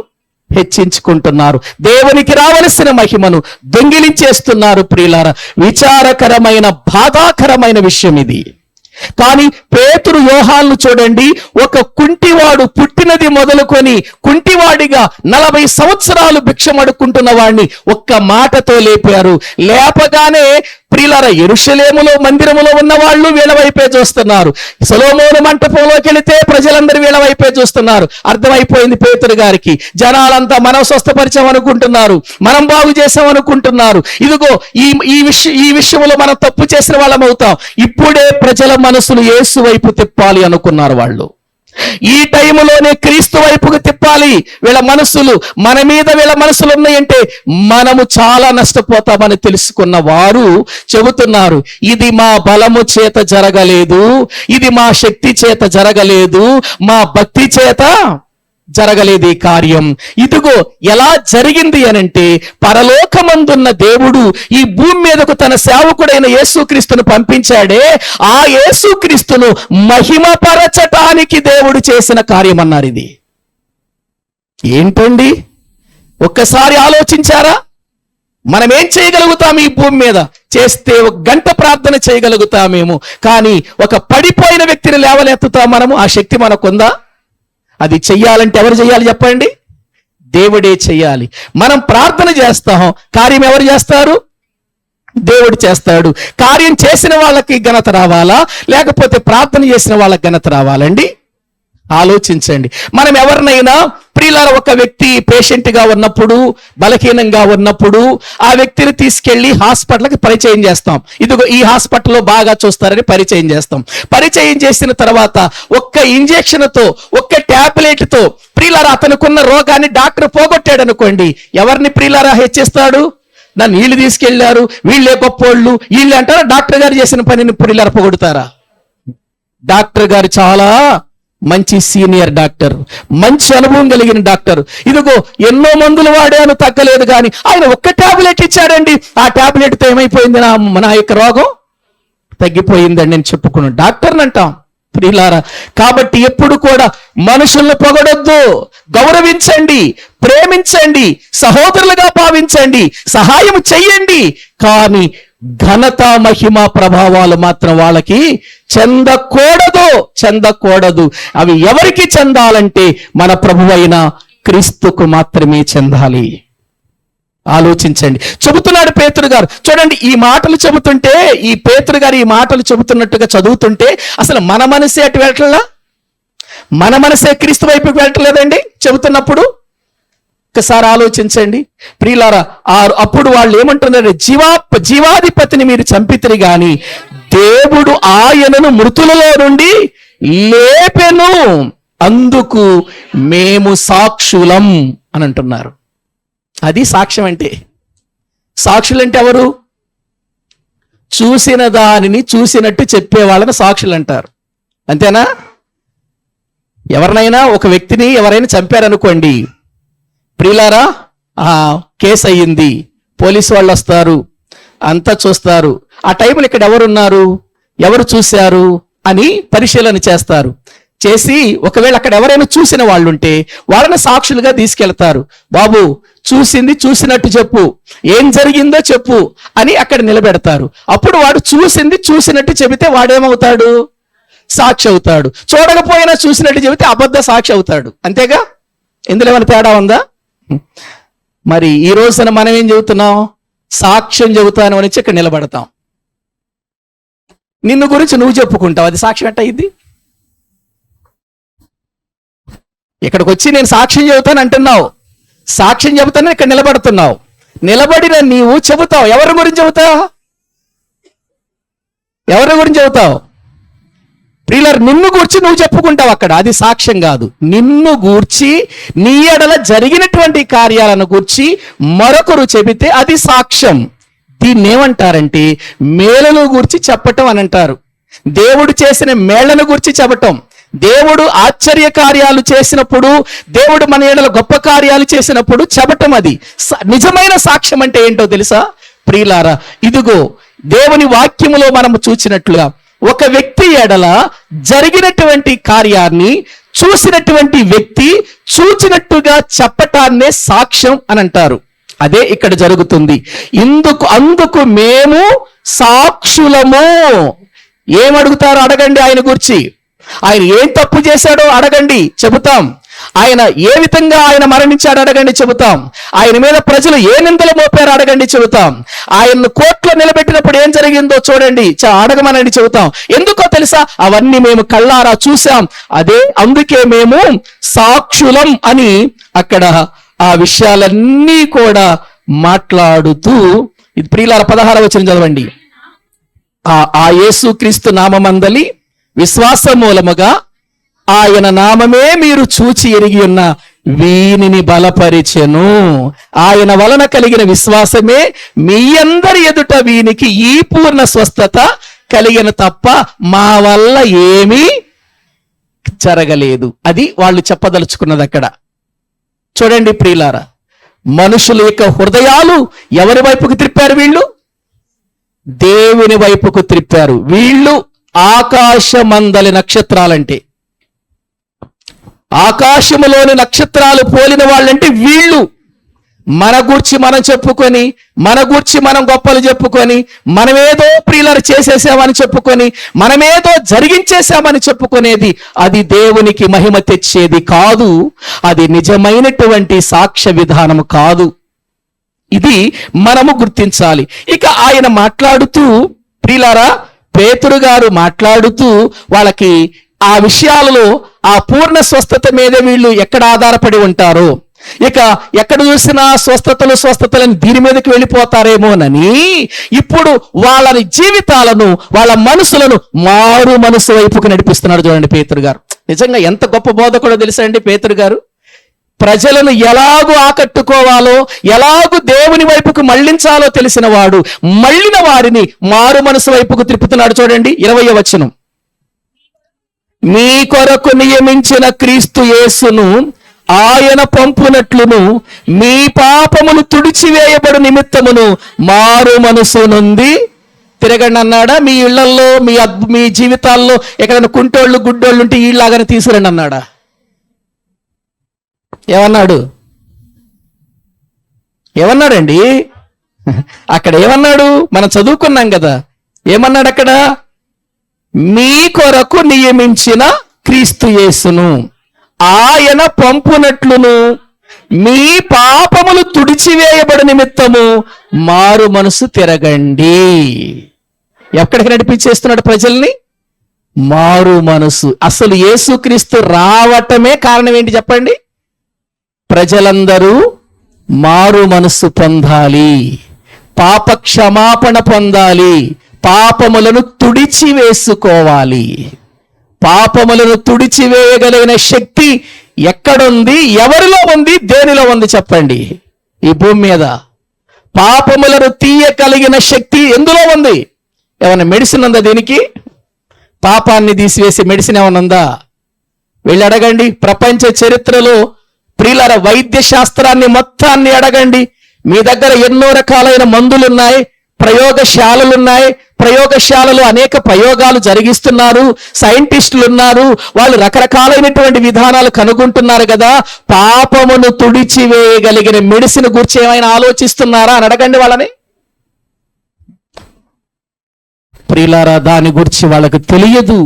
హెచ్చించుకుంటున్నారు. దేవునికి రావలసిన మహిమను దొంగిలించేస్తున్నారు. ప్రియులారా, విచారకరమైన బాధాకరమైన విషయం ఇది. కానీ పేతురు, యోహాన్లు చూడండి, ఒక కుంటివాడు పుట్టినది మొదలుకొని కుంటివాడిగా 40 సంవత్సరాలు భిక్షమడుకుంటున్న వాడిని ఒక్క మాటతో లేపారు. లేపగానే ప్రియులారా యెరూషలేములో మందిరములో ఉన్న వాళ్ళు వీళ్ళ వైపే చూస్తున్నారు. సొలొమోను మంటపంలోకి వెళితే ప్రజలందరూ వీళ్ళ వైపే చూస్తున్నారు. అర్థమైపోయింది పేతురు గారికి. జనాలంతా మనం స్వస్థపరిచాం అనుకుంటున్నారు, మనం బాగు చేసాం అనుకుంటున్నారు. ఇదిగో ఈ విషయంలో మనం తప్పు చేసిన వాళ్ళం అవుతాం. ఇప్పుడే ప్రజల మనసులు యేసు వైపు తిప్పాలి అనుకున్నారు వాళ్ళు. ఈ టైములోనే క్రీస్తు వైపుకు తిప్పాలి వీళ్ళ మనసులు. మన మీద వీళ్ళ మనసులు ఉన్నాయంటే మనము చాలా నష్టపోతామని తెలుసుకున్న వారు చెబుతున్నారు, ఇది మా బలము చేత జరగలేదు, ఇది మా శక్తి చేత జరగలేదు, మా భక్తి చేత జరగలేదు ఈ కార్యం. ఇదిగో ఎలా జరిగింది అనంటే, పరలోకమందున్న దేవుడు ఈ భూమి మీదకు తన సేవకుడైన యేసుక్రీస్తును పంపించాడే, ఆ యేసుక్రీస్తును మహిమపరచటానికి దేవుడు చేసిన కార్యం అన్నారు. ఇది ఏంటండి? ఒక్కసారి ఆలోచించారా? మనం ఏం చేయగలుగుతాం ఈ భూమి మీద? చేస్తే 1 గంట ప్రార్థన చేయగలుగుతామేమో, కానీ ఒక పడిపోయిన వ్యక్తిని లేవనెత్తుతాం మనము. ఆ శక్తి మనకుందా? అది చెయ్యాలంటే ఎవరు చెయ్యాలి చెప్పండి? దేవుడే చెయ్యాలి. మనం ప్రార్థన చేస్తాం, కార్యం ఎవరు చేస్తారు? దేవుడు చేస్తాడు. కార్యం చేసిన వాళ్ళకి ఘనత రావాలా, లేకపోతే ప్రార్థన చేసిన వాళ్ళకి ఘనత రావాలండి? ఆలోచించండి. మనం ఎవరినైనా ప్రియులారా, ఒక వ్యక్తి పేషెంట్గా ఉన్నప్పుడు, బలహీనంగా ఉన్నప్పుడు ఆ వ్యక్తిని తీసుకెళ్లి హాస్పిటల్కి పరిచయం చేస్తాం. ఇదిగో ఈ హాస్పిటల్లో బాగా చూస్తారని పరిచయం చేస్తాం. పరిచయం చేసిన తర్వాత ఒక్క ఇంజెక్షన్తో, ఒక్క ట్యాబ్లెట్తో ప్రియులారా అతనుకున్న రోగాన్ని డాక్టర్ పోగొట్టాడు అనుకోండి. ఎవరిని ప్రియులారా హెచ్చిస్తాడు? నన్ను వీళ్ళు తీసుకెళ్లారు, వీళ్ళే గొప్పోళ్ళు, వీళ్ళు అంటారా? డాక్టర్ గారు చేసిన పనిని ప్రియులారా పొగుడుతారా? డాక్టర్ గారు చాలా మంచి సీనియర్ డాక్టర్, మంచి అనుభవం కలిగిన డాక్టర్. ఇదిగో ఎన్నో మందులు వాడాను, తగ్గలేదు, కానీ ఆయన ఒక్క టాబ్లెట్ ఇచ్చాడండి. ఆ టాబ్లెట్తో ఏమైపోయింది? నా యొక్క రోగం తగ్గిపోయిందండి నేను చెప్పుకున్నాను. డాక్టర్ని అంటాం ప్రియులారా. కాబట్టి ఎప్పుడు కూడా మనుషులను పొగడొద్దు, గౌరవించండి, ప్రేమించండి, సహోదరులుగా భావించండి, సహాయం చెయ్యండి. కానీ ఘనత, మహిమ, ప్రభావాలు మాత్రం వాళ్ళకి చెందకూడదు. అవి ఎవరికి చెందాలంటే మన ప్రభువైన క్రీస్తుకు మాత్రమే చెందాలి. ఆలోచించండి. చెబుతున్నాడు పేతురు గారు. చూడండి, ఈ మాటలు చెబుతుంటే, ఈ పేతురు గారు ఈ మాటలు చెబుతున్నట్టుగా చదువుతుంటే అసలు మన మనసే అటు వెళ్ళట్లా? మన మనసే క్రీస్తు వైపుకి వెళ్ళట్లేదండి చెబుతున్నప్పుడు? ఒకసారి ఆలోచించండి ప్రియులారా. అప్పుడు వాళ్ళు ఏమంటున్నారు? జీవాధిపతిని మీరు చంపితిరి గాని దేవుడు ఆయనను మృతులలో నుండి లేపెను, అందుకు మేము సాక్షులం అని అంటున్నారు. అది సాక్ష్యం అంటే. సాక్షులంటే ఎవరు? చూసిన దానిని చూసినట్టు చెప్పే వాళ్ళని సాక్షులు అంటారు. అంతేనా? ఎవరినైనా, ఒక వ్యక్తిని ఎవరైనా చంపారనుకోండి ప్రియులారా, కేసు అయ్యింది, పోలీసు వాళ్ళు వస్తారు, అంతా చూస్తారు. ఆ టైంలో ఇక్కడ ఎవరున్నారు, ఎవరు చూశారు అని పరిశీలన చేస్తారు. చేసి ఒకవేళ అక్కడ ఎవరైనా చూసిన వాళ్ళు ఉంటే వాళ్ళని సాక్షులుగా తీసుకెళ్తారు. బాబు, చూసింది చూసినట్టు చెప్పు, ఏం జరిగిందో చెప్పు అని అక్కడ నిలబెడతారు. అప్పుడు వాడు చూసింది చూసినట్టు చెబితే వాడేమవుతాడు? సాక్షి అవుతాడు. చూడకపోయినా చూసినట్టు చెబితే అబద్ధ సాక్షి అవుతాడు. అంతేగా? ఇందులో ఏమైనా తేడా ఉందా? మరి ఈ రోజున మనం ఏం చెబుతున్నాం? సాక్ష్యం చెబుతాను అని ఇక్కడ నిలబడతాం. నిన్ను గురించి నువ్వు చెప్పుకుంటావు, అది సాక్ష్యం ఎట్ట అయింది? ఇక్కడికి వచ్చి నేను సాక్ష్యం చెబుతాను అంటున్నావు, సాక్ష్యం చెబుతానని ఇక్కడ నిలబడుతున్నావు. నిలబడిన నీవు చెబుతావు. ఎవరి గురించి చెబుతావు? ఎవరి గురించి చెబుతావు? ప్రియులారా, నిన్ను గూర్చి నువ్వు చెప్పుకుంటావు అక్కడ, అది సాక్ష్యం కాదు. నిన్ను గూర్చి, నీ ఎడల జరిగినటువంటి కార్యాలను గూర్చి మరొకరు చెబితే అది సాక్ష్యం. దీన్ని ఏమంటారంటే మేలును గూర్చి చెప్పటం అని అంటారు. దేవుడు చేసిన మేళ్లను గూర్చి చెప్పటం. దేవుడు ఆశ్చర్య కార్యాలు చేసినప్పుడు, దేవుడు మన ఎడల గొప్ప కార్యాలు చేసినప్పుడు చెప్పటం. అది నిజమైన సాక్ష్యం అంటే ఏంటో తెలుసా ప్రియులారా? ఇదిగో దేవుని వాక్యములో మనము చూసినట్లుగా ఒక వ్యక్తి ఎడల జరిగినటువంటి కార్యాన్ని చూసినటువంటి వ్యక్తి చూచినట్టుగా చెప్పటాన్నే సాక్ష్యం అని అంటారు. అదే ఇక్కడ జరుగుతుంది. అందుకు మేము సాక్షులము. ఏమడుగుతారో అడగండి ఆయన గురించి. ఆయన ఏం తప్పు చేశాడో అడగండి, చెబుతాం. ఆయన ఏ విధంగా ఆయన మరణించాడు అడగండి, చెబుతాం. ఆయన మీద ప్రజలు ఏ నిందలు మోపారో అడగండి, చెబుతాం. ఆయన్ను కోర్టులో నిలబెట్టినప్పుడు ఏం జరిగిందో చూడండి, అడగమనండి, చెబుతాం. ఎందుకో తెలుసా? అవన్నీ మేము కళ్ళారా చూసాం. అందుకే మేము సాక్షులం అని అక్కడ ఆ విషయాలన్నీ కూడా మాట్లాడుతూ, ఇది ప్రియులారా 16వ వచనం చదవండి. ఆ యేసుక్రీస్తు నామమందలి విశ్వాస మూలముగా ఆయన నామమే మీరు చూచి ఎరిగి ఉన్న వీనిని బలపరిచెను. ఆయన వలన కలిగిన విశ్వాసమే మీ అందరి ఎదుట వీనికి ఈ పూర్ణ స్వస్థత కలిగిన తప్ప మా వల్ల ఏమీ జరగలేదు. అది వాళ్ళు చెప్పదలుచుకున్నది అక్కడ. చూడండి ప్రియులారా, మనుషుల యొక్క హృదయాలు ఎవరి వైపుకు త్రిప్పారు? వీళ్ళు దేవుని వైపుకు త్రిప్పారు. వీళ్ళు ఆకాశమందలి నక్షత్రాలంటే, ఆకాశములోని నక్షత్రాలు పోలిన వాళ్ళంటే వీళ్ళు. మన గూర్చి మనం చెప్పుకొని, మన గూర్చి మనం గొప్పలు చెప్పుకొని, మనమేదో ప్రియులరు చేసేసామని చెప్పుకొని, మనమేదో జరిగించేశామని చెప్పుకునేది అది దేవునికి మహిమ తెచ్చేది కాదు. అది నిజమైనటువంటి సాక్ష్య విధానము కాదు. ఇది మనము గుర్తించాలి. ఇక ఆయన మాట్లాడుతూ, ప్రియులారా, పేతురు గారు మాట్లాడుతూ వాళ్ళకి ఆ విషయాలలో ఆ పూర్ణ స్వస్థత మీద వీళ్ళు ఎక్కడ ఆధారపడి ఉంటారో, ఇక ఎక్కడ చూసినా స్వస్థతలని దీని మీదకి వెళ్ళిపోతారేమోనని ఇప్పుడు వాళ్ళ జీవితాలను, వాళ్ళ మనసులను మారు మనసు వైపుకు నడిపిస్తున్నాడు. చూడండి పేతురు గారు నిజంగా ఎంత గొప్ప బోధకుడో తెలుసా అండి పేతురు గారు. ప్రజలను ఎలాగూ ఆకట్టుకోవాలో, ఎలాగూ దేవుని వైపుకు మళ్లించాలో తెలిసిన వాడు మళ్ళిన వారిని మారు మనసు వైపుకు త్రిప్పుతున్నాడు. చూడండి 20వ వచనం. మీ కొరకు నియమించిన క్రీస్తు యేసును ఆయన పంపునట్లును మీ పాపములు తుడిచివేయబడు నిమిత్తమును మారు మనసు నుండి తిరగండి అన్నాడా? మీ ఇళ్లల్లో, మీ జీవితాల్లో ఎక్కడైనా కుంటోళ్ళు గుడ్డోళ్ళు ఉంటే ఈళ్ళలాగానే తీసుకురండి అన్నాడా? ఏమన్నాడండి అక్కడ? ఏమన్నాడు? మనం చదువుకున్నాం కదా. ఏమన్నాడు అక్కడ? మీ కొరకు నియమించిన క్రీస్తు యేసును ఆయన పంపునట్లును మీ పాపములు తుడిచివేయబడి నిమిత్తము మారు మనసు తిరగండి. ఎక్కడికి నడిపించేస్తున్నాడు ప్రజల్ని? మారు మనసు. అసలు యేసుక్రీస్తు రావటమే కారణం ఏంటి చెప్పండి? ప్రజలందరూ మారు మనస్సు పొందాలి, పాప క్షమాపణ పొందాలి, పాపములను తుడిచివేసుకోవాలి. పాపములను తుడిచివేయగలిగిన శక్తి ఎక్కడుంది? ఎవరిలో ఉంది? దేనిలో ఉంది చెప్పండి? ఈ భూమి మీద పాపములను తీయగలిగిన శక్తి ఎందులో ఉంది? ఏమన్నా మెడిసిన్ ఉందా దీనికి? పాపాన్ని తీసివేసే మెడిసిన్ ఏమన్నా ఉందా? వెళ్ళి అడగండి. ప్రపంచ చరిత్రలో ప్రియులారా, వైద్య శాస్త్రాన్ని మొత్తాన్ని అడగండి. మీ దగ్గర ఎన్నో రకాలైన మందులున్నాయి, ప్రయోగశాలలున్నాయి. ప్రయోగశాలలో అనేక ప్రయోగాలు జరిగిస్తున్నారు, సైంటిస్టులు ఉన్నారు, వాళ్ళు రకరకాలైనటువంటి విధానాలు కనుగొంటున్నారు కదా. పాపమును తుడిచివేయగలిగిన మెడిసిన్ గురించి ఏమైనా ఆలోచిస్తున్నారా అని అడగండి వాళ్ళని. ప్రియులారా, దాని గురించి వాళ్ళకు తెలియదు.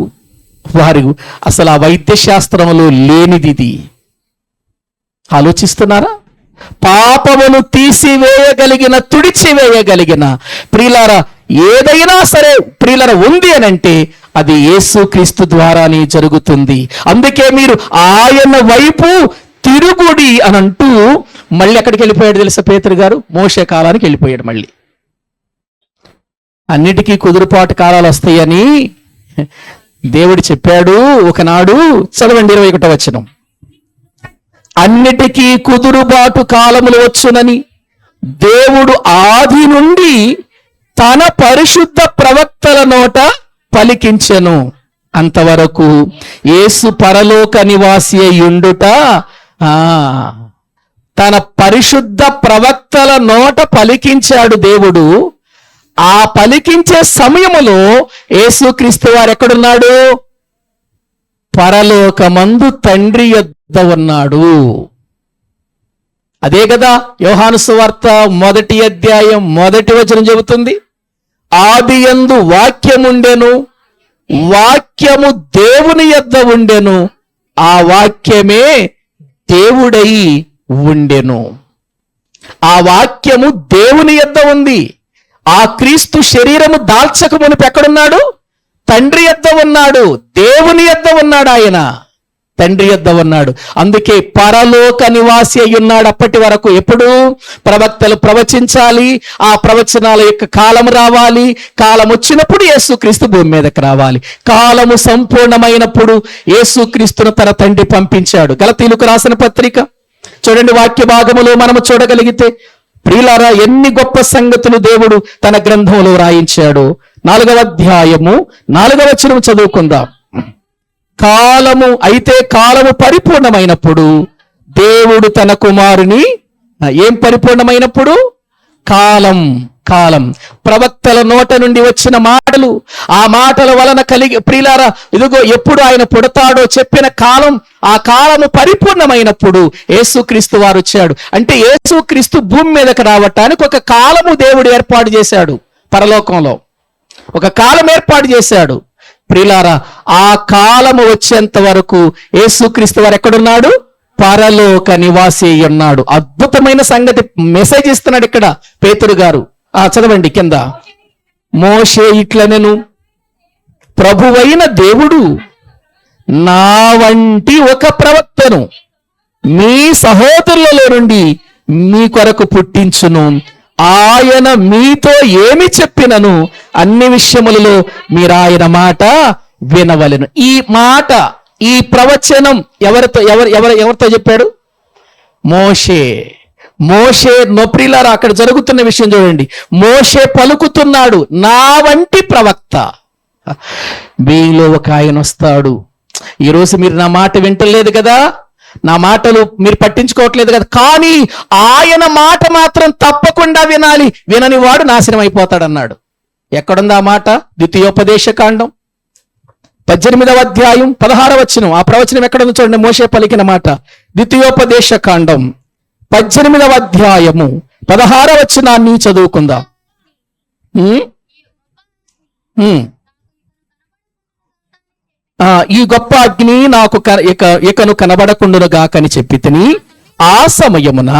వారు అసలు ఆ వైద్య శాస్త్రంలో లేనిది. ఆలోచిస్తున్నారా? పాపమును తీసివేయగలిగిన, తుడిచివేయగలిగిన ప్రియులారా ఏదైనా సరే ప్రియులారా ఉంది అని అంటే అది యేసుక్రీస్తు ద్వారానే జరుగుతుంది. అందుకే మీరు ఆయన వైపు తిరుగుడి అని అంటూ మళ్ళీ ఎక్కడికి వెళ్ళిపోయాడు తెలుసా పేతురు గారు? మోషే కాలానికి వెళ్ళిపోయాడు. మళ్ళీ అన్నిటికీ కుదురుపాటు కాలాలు వస్తాయని దేవుడు చెప్పాడు ఒకనాడు. చదవండి 21వ వచనం. అన్నిటికీ కుదురుబాటు కాలములు వచ్చునని దేవుడు ఆది నుండి తన పరిశుద్ధ ప్రవక్తల నోట పలికించెను. అంతవరకు యేసు పరలోక నివాసి అయ్యుండుట తన పరిశుద్ధ ప్రవక్తల నోట పలికించాడు దేవుడు. ఆ పలికించే సమయములో యేసుక్రీస్తు వారు ఎక్కడున్నాడు? పరలోకమందు తండ్రి యొద్ద ఉన్నాడు. అదే కదా యోహాను సువార్త 1వ అధ్యాయం 1వ వచనం చెబుతుంది. ఆదియందు వాక్యముండెను, వాక్యము దేవుని యొద్ద ఉండెను, ఆ వాక్యమే దేవుడై ఉండెను. ఆ వాక్యము దేవుని యొద్ద ఉంది. ఆ క్రీస్తు శరీరము దాల్చక మునుపు ఎక్కడున్నాడు? తండ్రి యొద్ద ఉన్నాడు, దేవుని యొద్ద ఉన్నాడు ఆయన. తండ్రి యొద్ద ఉన్నాడు. అందుకే పరలోక నివాసి అయి ఉన్నాడు అప్పటి వరకు. ఎప్పుడు ప్రవక్తలు ప్రవచించాలి, ఆ ప్రవచనాల యొక్క కాలం రావాలి. కాలం వచ్చినప్పుడు యేసుక్రీస్తు భూమి మీదకి రావాలి. కాలము సంపూర్ణమైనప్పుడు యేసుక్రీస్తును తన తండ్రి పంపించాడు. గలతీయులకు రాసిన పత్రిక చూడండి, వాక్య భాగములో మనము చూడగలిగితే, ప్రియులారా, ఎన్ని గొప్ప సంగతులు దేవుడు తన గ్రంథంలో రాయించాడు. 4వ అధ్యాయము 4వ వచనం చదువుకుందాం. కాలము పరిపూర్ణమైనప్పుడు దేవుడు తన కుమారుని, ఏం పరిపూర్ణమైనప్పుడు? కాలం ప్రవక్తల నోట నుండి వచ్చిన మాటలు, ఆ మాటల వలన ప్రియులారా, ఇదిగో ఎప్పుడు ఆయన పుడతాడో చెప్పిన కాలం, ఆ కాలము పరిపూర్ణమైనప్పుడు యేసుక్రీస్తు వారు వచ్చాడు. అంటే యేసుక్రీస్తు భూమి మీదకి రావటానికి ఒక కాలము దేవుడు ఏర్పాటు చేశాడు. పరలోకంలో ఒక కాలం ఏర్పాటు చేశాడు. ప్రియులారా, ఆ కాలము వచ్చేంత వరకు యేసుక్రీస్తు వారు ఎక్కడున్నాడు? పరలోక నివాసి ఉన్నాడు. అద్భుతమైన సంగతి మెసేజ్ ఇస్తున్నాడు ఇక్కడ పేతురు గారు. చదవండి కింద. మోషే ఇట్లనెను, ప్రభువైన దేవుడు నా వంటి ఒక ప్రవక్తను మీ సహోదరులలో నుండి మీ కొరకు పుట్టించును. ఆయన మీతో ఏమి చెప్పినను అన్ని విషయములలో మీరు ఆయన మాట వినవలెను. ఈ మాట, ఈ ప్రవచనం ఎవరితో చెప్పాడు? మోషే నొప్రిలారా, అక్కడ జరుగుతున్న విషయం చూడండి. మోషే పలుకుతున్నాడు, నా వంటి ప్రవక్త మీలో ఒక ఆయన వస్తాడు. ఈరోజు మీరు నా మాట వింటలేదు కదా, నా మాటలు మీరు పట్టించుకోవట్లేదు కదా, కానీ ఆయన మాట మాత్రం తప్పకుండా వినాలి. వినని వాడు నాశనం అయిపోతాడు అన్నాడు. ఎక్కడుంది ఆ మాట? ద్వితీయోపదేశ కాండం 18వ అధ్యాయం 16వ వచనం. ఆ ప్రవచనం ఎక్కడుందో చూడండి. మోషే పలికిన మాట. ద్వితీయోపదేశ కాండం 18వ అధ్యాయము 16వ వచనాన్ని చదువుకుందాం. ఈ గొప్ప అగ్ని నాకు ఇకను కనబడకుండునుగాకని చెప్పి తిని, ఆ సమయమున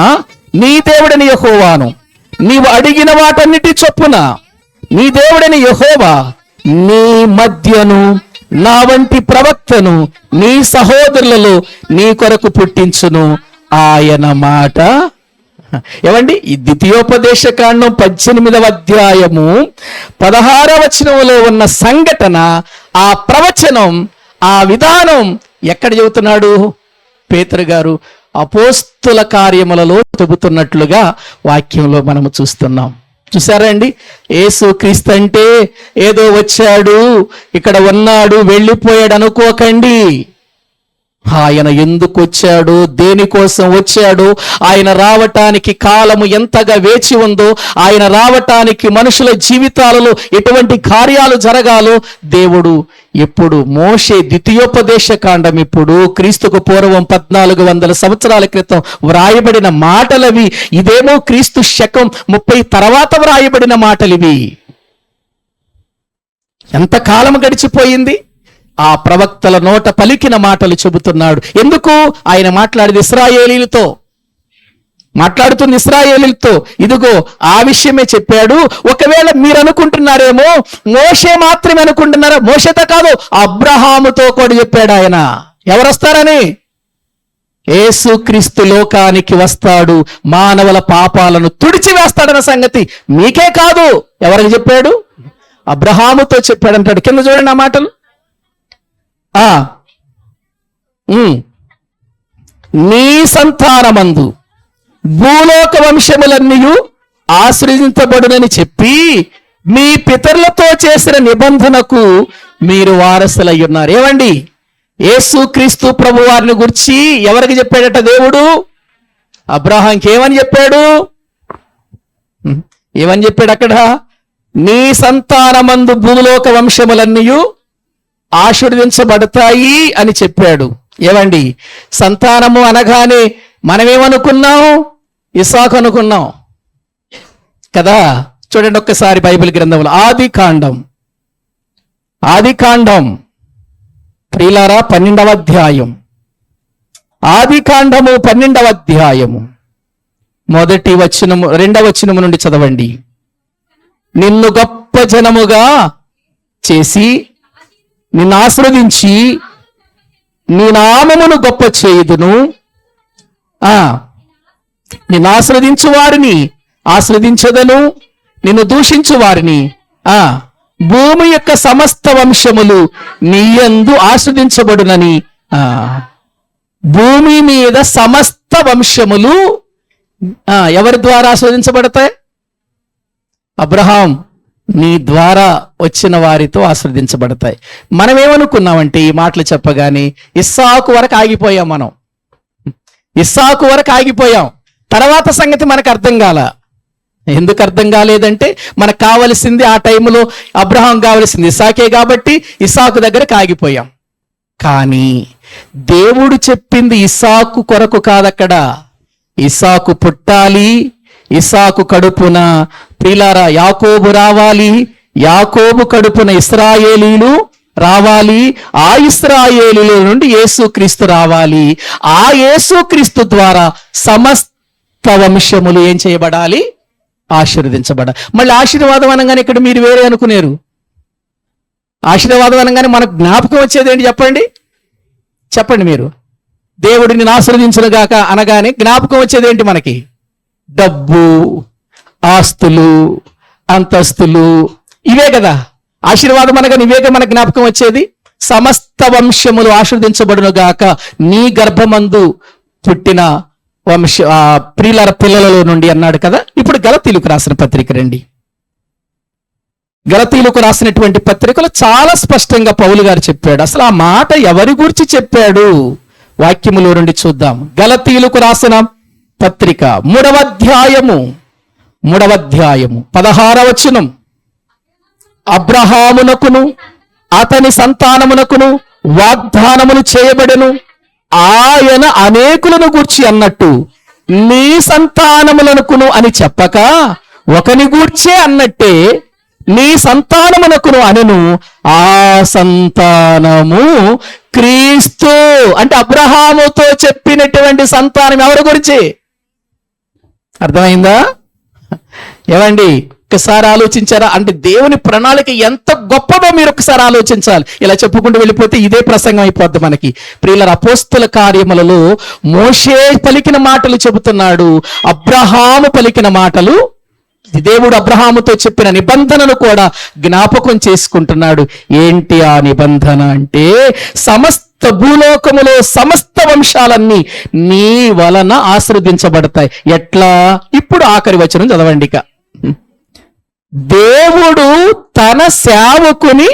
నీ దేవుడని యెహోవాను నీవు అడిగిన వాటన్నిటి చొప్పున నీ దేవుడని యెహోవా నీ మధ్యను నా వంటి ప్రవక్తను నీ సహోదరులలో నీ కొరకు పుట్టించును. ఆయన మాట. ఏమండి, ఈ ద్వితీయోపదేశ కాండం 18వ అధ్యాయము 16వ వచనంలో ఉన్న సంఘటన, ఆ ప్రవచనం, ఆ విధానం ఎక్కడ చెబుతున్నాడు పేతురు గారు? అపోస్తుల కార్యములలో చెబుతున్నట్లుగా వాక్యంలో మనము చూస్తున్నాం. చూసారా అండి? యేసుక్రీస్తు అంటే ఏదో వచ్చాడు, ఇక్కడ ఉన్నాడు, వెళ్ళిపోయాడు అనుకోకండి. ఆయన ఎందుకు వచ్చాడు, దేనికోసం వచ్చాడు, ఆయన రావటానికి కాలము ఎంతగా వేచి ఉందో, ఆయన రావటానికి మనుషుల జీవితాలలో ఎటువంటి కార్యాలు జరగాలో దేవుడు ఎప్పుడు మోషే ద్వితీయోపదేశ కాండం ఇప్పుడు క్రీస్తుకు పూర్వం 1400 సంవత్సరాల క్రితం వ్రాయబడిన మాటలవి. ఇదేమో క్రీస్తు శకం 30 తర్వాత వ్రాయబడిన మాటలివి. ఎంత కాలం గడిచిపోయింది. ఆ ప్రవక్తల నోట పలికిన మాటలు చెబుతున్నాడు. ఎందుకు? ఆయన మాట్లాడుతున్న ఇశ్రాయేలీలతో ఇదిగో ఆ విషయమే చెప్పాడు. ఒకవేళ మీరు అనుకుంటున్నారేమో మోషే మాత్రమే అనుకుంటున్నారా? మోషేతో కాదు, అబ్రహాముతో కూడా చెప్పాడు ఆయన. ఎవరు వస్తారని? యేసుక్రీస్తు లోకానికి వస్తాడు, మానవుల పాపాలను తుడిచివేస్తాడన్న సంగతి మీకే కాదు, ఎవరికి చెప్పాడు? అబ్రహాముతో చెప్పాడు అంటాడు. కింద చూడండి ఆ మాటలు. నీ సంతానమందు భూలోక వంశములన్నీ ఆశ్రయించబడునని చెప్పి మీ పితరులతో చేసిన నిబంధనకు మీరు వారసులై ఉన్నారు. ఏమండి, యేసుక్రీస్తు ప్రభు వారిని గురించి ఎవరికి చెప్పాడట దేవుడు? అబ్రహాంకి ఏమని చెప్పాడు? ఏమని చెప్పాడు అక్కడ? నీ సంతానమందు భూలోక వంశములన్నీ ఆశీర్వదించబడతాయి అని చెప్పాడు. ఏమండి, సంతానము అనగానే మనమేమనుకున్నాం? ఇస్సాకు అనుకున్నాం కదా. చూడండి ఒక్కసారి బైబిల్ గ్రంథంలో ఆది కాండం ప్రియులారా 12వ అధ్యాయం. ఆది కాండము 12వ అధ్యాయము 1వ వచనము 2వ వచనము నుండి చదవండి. నిన్ను గొప్ప జనముగా చేసి నిన్ను ఆశీర్వదించి నీ నామమును గొప్ప చేయుదును. నిన్ను ఆశ్రదించు వారిని ఆశ్రదించదను, నిన్ను దూషించు వారిని భూమి యొక్క సమస్త వంశములు నీయందు ఆశ్రదించబడునని. భూమి మీద సమస్త వంశములు ఎవరి ద్వారా ఆస్వాదించబడతాయి? అబ్రహాం నీ ద్వారా వచ్చిన వారితో ఆస్వాదించబడతాయి. మనం ఏమనుకున్నామంటే ఈ మాటలు చెప్పగానే ఇస్సాకు వరకు ఆగిపోయాం. మనం ఇస్సాకు వరకు ఆగిపోయాం. తర్వాత సంగతి మనకు అర్థం కాల. ఎందుకు అర్థం కాలేదంటే మనకు కావలసింది ఆ టైంలో అబ్రహాం కావలసింది ఇస్సాకే కాబట్టి ఇస్సాకు దగ్గరకు ఆగిపోయాం. కానీ దేవుడు చెప్పింది ఇస్సాకు కొరకు కాదక్కడ. ఇస్సాకు పుట్టాలి, ఇస్సాకు కడుపున ప్రియులారా యాకోబు రావాలి, యాకోబు కడుపున ఇశ్రాయేలీలు రావాలి, ఆ ఇశ్రాయేలీల నుండి యేసుక్రీస్తు రావాలి, ఆ యేసుక్రీస్తు ద్వారా సమస్త వంశములు ఏం చేయబడాలి? ఆశీర్వదించబడాలి. మళ్ళీ ఆశీర్వాదం అనగానే ఇక్కడ మీరు వేరే అనుకునేరు. ఆశీర్వాదం అనగానే మనకు జ్ఞాపకం వచ్చేది ఏంటి చెప్పండి? చెప్పండి మీరు. దేవుడిని ఆశీర్వదించునుగాక అనగానే జ్ఞాపకం వచ్చేది ఏంటి మనకి? డబ్బు, ఆస్తులు, అంతస్తులు, ఇవే కదా ఆశీర్వాదం అనగానే. ఇవేగా మన జ్ఞాపకం వచ్చేది. సమస్త వంశములు ఆశీర్వదించబడునుగాక నీ గర్భమందు పుట్టిన ప్రియుల పిల్లలలో నుండి అన్నాడు కదా. ఇప్పుడు గలతీయులకు రాసిన పత్రిక రండి. గలతీయులకు రాసినటువంటి పత్రికలో చాలా స్పష్టంగా పౌలు గారు చెప్పాడు. అసలు ఆ మాట ఎవరి గురించి చెప్పాడు? వాక్యములో నుండి చూద్దాం. గలతీయులకు రాసిన పత్రిక 3వ అధ్యాయము 16వ వచనం. అబ్రహామునకును అతని సంతానమునకును వాగ్దానములు చేయబడెను, ఆయన అనేకులను గూర్చి అన్నట్టు నీ సంతానములనుకును అని చెప్పక ఒకని గూర్చే అన్నట్టే నీ సంతానమునకును అనెను, ఆ సంతానము క్రీస్తు. అంటే అబ్రహాముతో చెప్పినటువంటి సంతానం ఎవరి గురించి? అర్థమైందా? ఏమండి ఒకసారి ఆలోచించారా? అంటే దేవుని ప్రణాళిక ఎంత గొప్పదో మీరు ఒకసారి ఆలోచించాలి. ఇలా చెప్పుకుంటూ వెళ్ళిపోతే ఇదే ప్రసంగం అయిపోద్ది మనకి. ప్రియుల అపోస్తుల కార్యములలో మోషే పలికిన మాటలు చెబుతున్నాడు, అబ్రహాము పలికిన మాటలు, దేవుడు అబ్రహాముతో చెప్పిన నిబంధనను కూడా జ్ఞాపకం చేసుకుంటున్నాడు. ఏంటి ఆ నిబంధన అంటే సమస్త భూలోకములో సమస్త వంశాలన్నీ నీ వలన ఆశీర్వదించబడతాయి. ఎట్లా? ఇప్పుడు ఆఖరి వచనం చదవండి. ఇక దేవుడు తన సేవకుని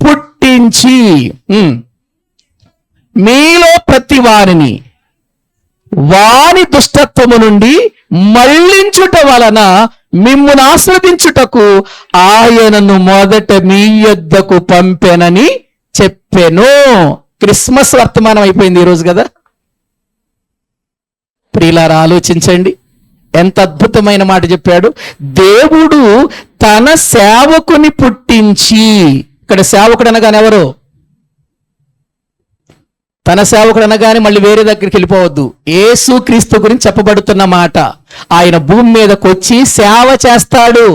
పుట్టించి మీలో ప్రతి వారిని వాని దుష్టత్వము నుండి మళ్ళించుట వలన మిమ్మును ఆస్వాదించుటకు ఆయనను మొదట మీ యొద్దకు పంపెనని చెప్పెను. క్రిస్మస్ వర్తమానం అయిపోయింది ఈరోజు కదా. ప్రియులారా ఆలోచించండి, ఎంత అద్భుతమైన మాట చెప్పాడు. దేవుడు తన సేవకుని పుట్టించి, ఇక్కడ సేవకుడు అనగానే ఎవరు? తన సేవకుడు అనగానే మళ్ళీ వేరే దగ్గరికి వెళ్ళిపోవద్దు. యేసుక్రీస్తు గురించి చెప్పబడుతున్న మాట. ఆయన భూమి మీదకి వచ్చి సేవ చేస్తాడు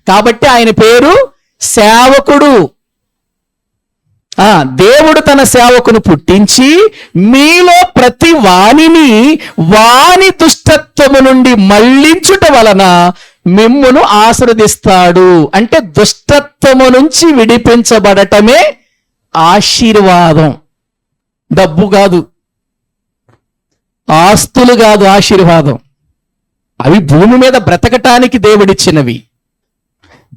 కాబట్టి ఆయన పేరు సేవకుడు. దేవుడు తన సేవకును పుట్టించి మీలో ప్రతి వానిని వాని దుష్టత్వము నుండి మళ్ళించుట వలన మిమ్మును ఆశీర్వదిస్తాడు. అంటే దుష్టత్వము నుంచి విడిపించబడటమే ఆశీర్వాదం. డబ్బు కాదు, ఆస్తులు కాదు ఆశీర్వాదం. అవి భూమి మీద బ్రతకటానికి దేవుడిచ్చినవి.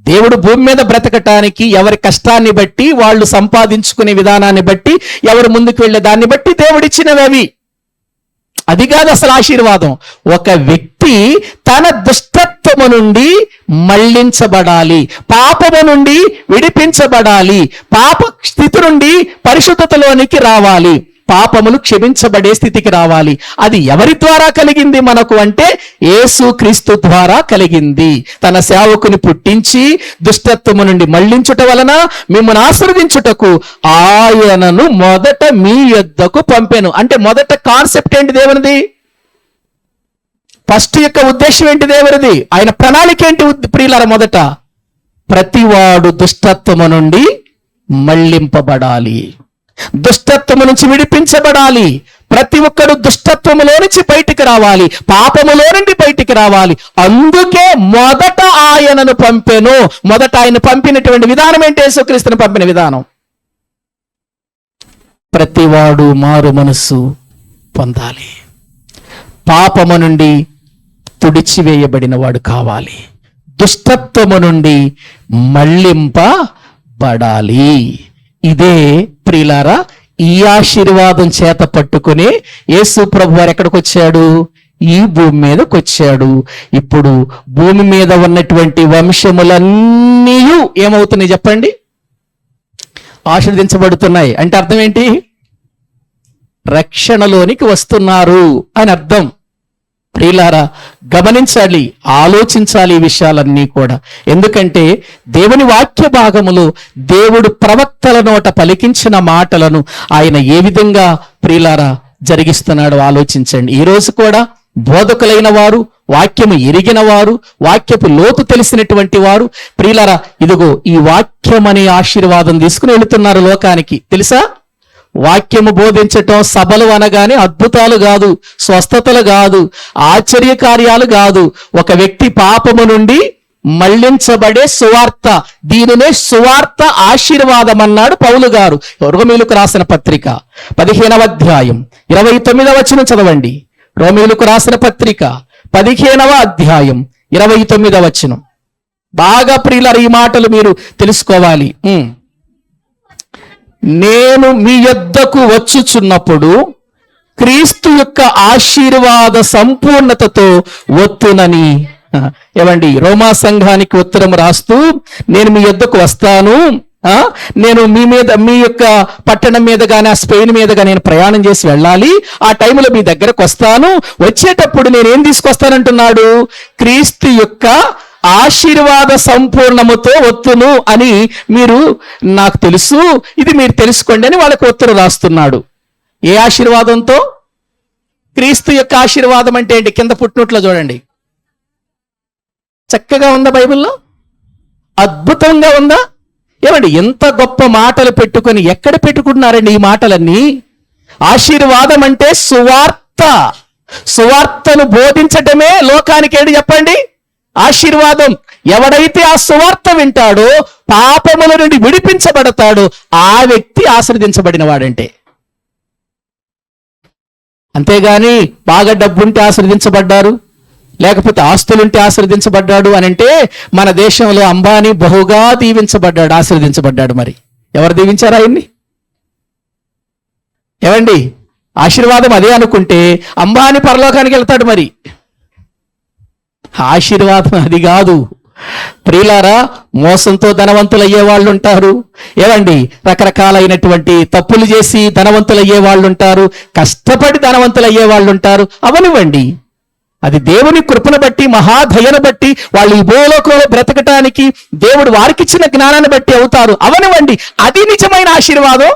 దేవుడు భూమి మీద బ్రతకటానికి ఎవరి కష్టాన్ని బట్టి, వాళ్ళు సంపాదించుకునే విధానాన్ని బట్టి, ఎవరు ముందుకు వెళ్ళే దాన్ని బట్టి దేవుడిచ్చినవి అవి. అది కాదు అసలు ఆశీర్వాదం. ఒక వ్యక్తి తన దుష్టత్వము నుండి మళ్ళించబడాలి, పాపము నుండి విడిపించబడాలి, పాప స్థితి నుండి పరిశుద్ధతలోనికి రావాలి, పాపములు క్షమించబడే స్థితికి రావాలి. అది ఎవరి ద్వారా కలిగింది మనకు అంటే యేసుక్రీస్తు ద్వారా కలిగింది. తన సేవకుని పుట్టించి దుష్టత్వము నుండి మళ్ళించుట వలన మిమ్మల్ని ఆశీర్వదించుటకు ఆయనను మొదట మీ యొద్దకు పంపెను. అంటే మొదట కాన్సెప్ట్ ఏంటి దేవునిది? ఫస్ట్ యొక్క ఉద్దేశం ఏంటి దేవునిది? ఆయన ప్రణాళిక ఏంటి ప్రియులారా? మొదట ప్రతివాడు దుష్టత్వము నుండి మళ్ళింపబడాలి. దుష్టత్వము నుంచి విడిపించబడాలి. ప్రతి ఒక్కరు దుష్టత్వములో నుంచి బయటికి రావాలి, పాపములో నుండి బయటికి రావాలి. అందుకే మొదట ఆయనను పంపెను. మొదట ఆయన పంపినటువంటి విధానం ఏంటి? యేసుక్రీస్తును పంపిన విధానం. ప్రతివాడు మారు మనస్సు పొందాలి, పాపము నుండి తుడిచివేయబడిన వాడు కావాలి, దుష్టత్వము నుండి మళ్ళింపబడాలి. ఇదే ప్రియులారా ఈ ఆశీర్వాదం చేత పట్టుకుని యేసు ప్రభు వారు ఎక్కడికి వచ్చాడు? ఈ భూమి మీదకి వచ్చాడు. ఇప్పుడు భూమి మీద ఉన్నటువంటి వంశములన్నీ ఏమవుతున్నాయి చెప్పండి? ఆశీర్వదించబడుతున్నాయి. అంటే అర్థం ఏంటి? రక్షణలోనికి వస్తున్నారు అని అర్థం. ప్రియులారా గమనించాలి, ఆలోచించాలి ఈ విషయాలన్నీ కూడా. ఎందుకంటే దేవుని వాక్య భాగములో దేవుడు ప్రవక్తల నోట పలికించిన మాటలను ఆయన ఏ విధంగా ప్రియులారా జరిగిస్తున్నాడో ఆలోచించండి. ఈ రోజు కూడా బోధకులైన వారు, వాక్యము ఎరిగిన వారు, వాక్యపు లోతు తెలిసినటువంటి వారు ప్రియులారా ఇదిగో ఈ వాక్యం అనే ఆశీర్వాదం తీసుకుని వెళుతున్నారు లోకానికి. తెలుసా? వాక్యము బోధించటం సభలు అనగానే అద్భుతాలు కాదు, స్వస్థతలు కాదు, ఆశ్చర్య కార్యాలు కాదు. ఒక వ్యక్తి పాపము నుండి మళ్లించబడే సువార్త, దీనినే సువార్త ఆశీర్వాదం అన్నాడు పౌలు గారు. రోమీయులకు రాసిన పత్రిక 15వ అధ్యాయం 29వ వచనం చదవండి. రోమీయులకు రాసిన పత్రిక 15వ అధ్యాయం 29వ వచనం. బాగా ప్రియులారా ఈ మాటలు మీరు తెలుసుకోవాలి. నేను మీ యొద్దకు వచ్చుచున్నప్పుడు క్రీస్తు యొక్క ఆశీర్వాద సంపూర్ణతతో వత్తునని. ఏమండి, రోమా సంఘానికి ఉత్తరం రాస్తూ నేను మీ యొద్దకు వస్తాను, నేను మీ యొక్క పట్టణం మీద కానీ ఆ స్పెయిన్ మీదగా నేను ప్రయాణం చేసి వెళ్ళాలి, ఆ టైంలో మీ దగ్గరకు వస్తాను, వచ్చేటప్పుడు నేను ఏం తీసుకొస్తానంటున్నాడు? క్రీస్తు యొక్క ఆశీర్వాద సంపూర్ణముతో వత్తును అని మీరు నాకు తెలుసు, ఇది మీరు తెలుసుకోండి అని వాళ్ళకి ఉత్తరం రాస్తున్నాడు. ఏ ఆశీర్వాదంతో? క్రీస్తు యొక్క ఆశీర్వాదం అంటే ఏంటి? కింద పుట్టినట్లో చూడండి, చక్కగా ఉందా బైబిల్లో? అద్భుతంగా ఉందా? ఏమండి, ఎంత గొప్ప మాటలు పెట్టుకొని ఎక్కడ పెట్టుకుంటున్నారండి ఈ మాటలన్నీ? ఆశీర్వాదం అంటే సువార్త, సువార్తను బోధించటమే లోకానికి ఏంటి చెప్పండి? ఆశీర్వాదం. ఎవడైతే ఆ సువార్త వింటాడో, పాపముల నుండి విడిపించబడతాడో, ఆ వ్యక్తి ఆశీర్వదించబడిన వాడంటే. అంతేగాని బాగా డబ్బుంటే ఆశీర్వదించబడ్డారు, లేకపోతే ఆస్తులుంటే ఆశీర్వదించబడ్డాడు అని అంటే మన దేశంలో అంబానీ బహుగా దీవించబడ్డాడు, ఆశీర్వదించబడ్డాడు. మరి ఎవరు దీవించారు ఆయన్ని? ఏమండి, ఆశీర్వాదం అదే అనుకుంటే అంబానీ పరలోకానికి వెళ్తాడు. మరి ఆశీర్వాదం అది కాదు. ప్రియులారా, మోసంతో ధనవంతులు అయ్యే వాళ్ళు ఉంటారు. ఏమండి, రకరకాలైనటువంటి తప్పులు చేసి ధనవంతులు అయ్యే వాళ్ళు ఉంటారు, కష్టపడి ధనవంతులు అయ్యే వాళ్ళు ఉంటారు. అవనివ్వండి, అది దేవుని కృపను బట్టి, మహాదయను బట్టి, వాళ్ళు ఈ భూలోకంలో బ్రతకటానికి దేవుడు వారికిచ్చిన జ్ఞానాన్ని బట్టి అవుతారు. అవనివ్వండి, అది నిజమైన ఆశీర్వాదం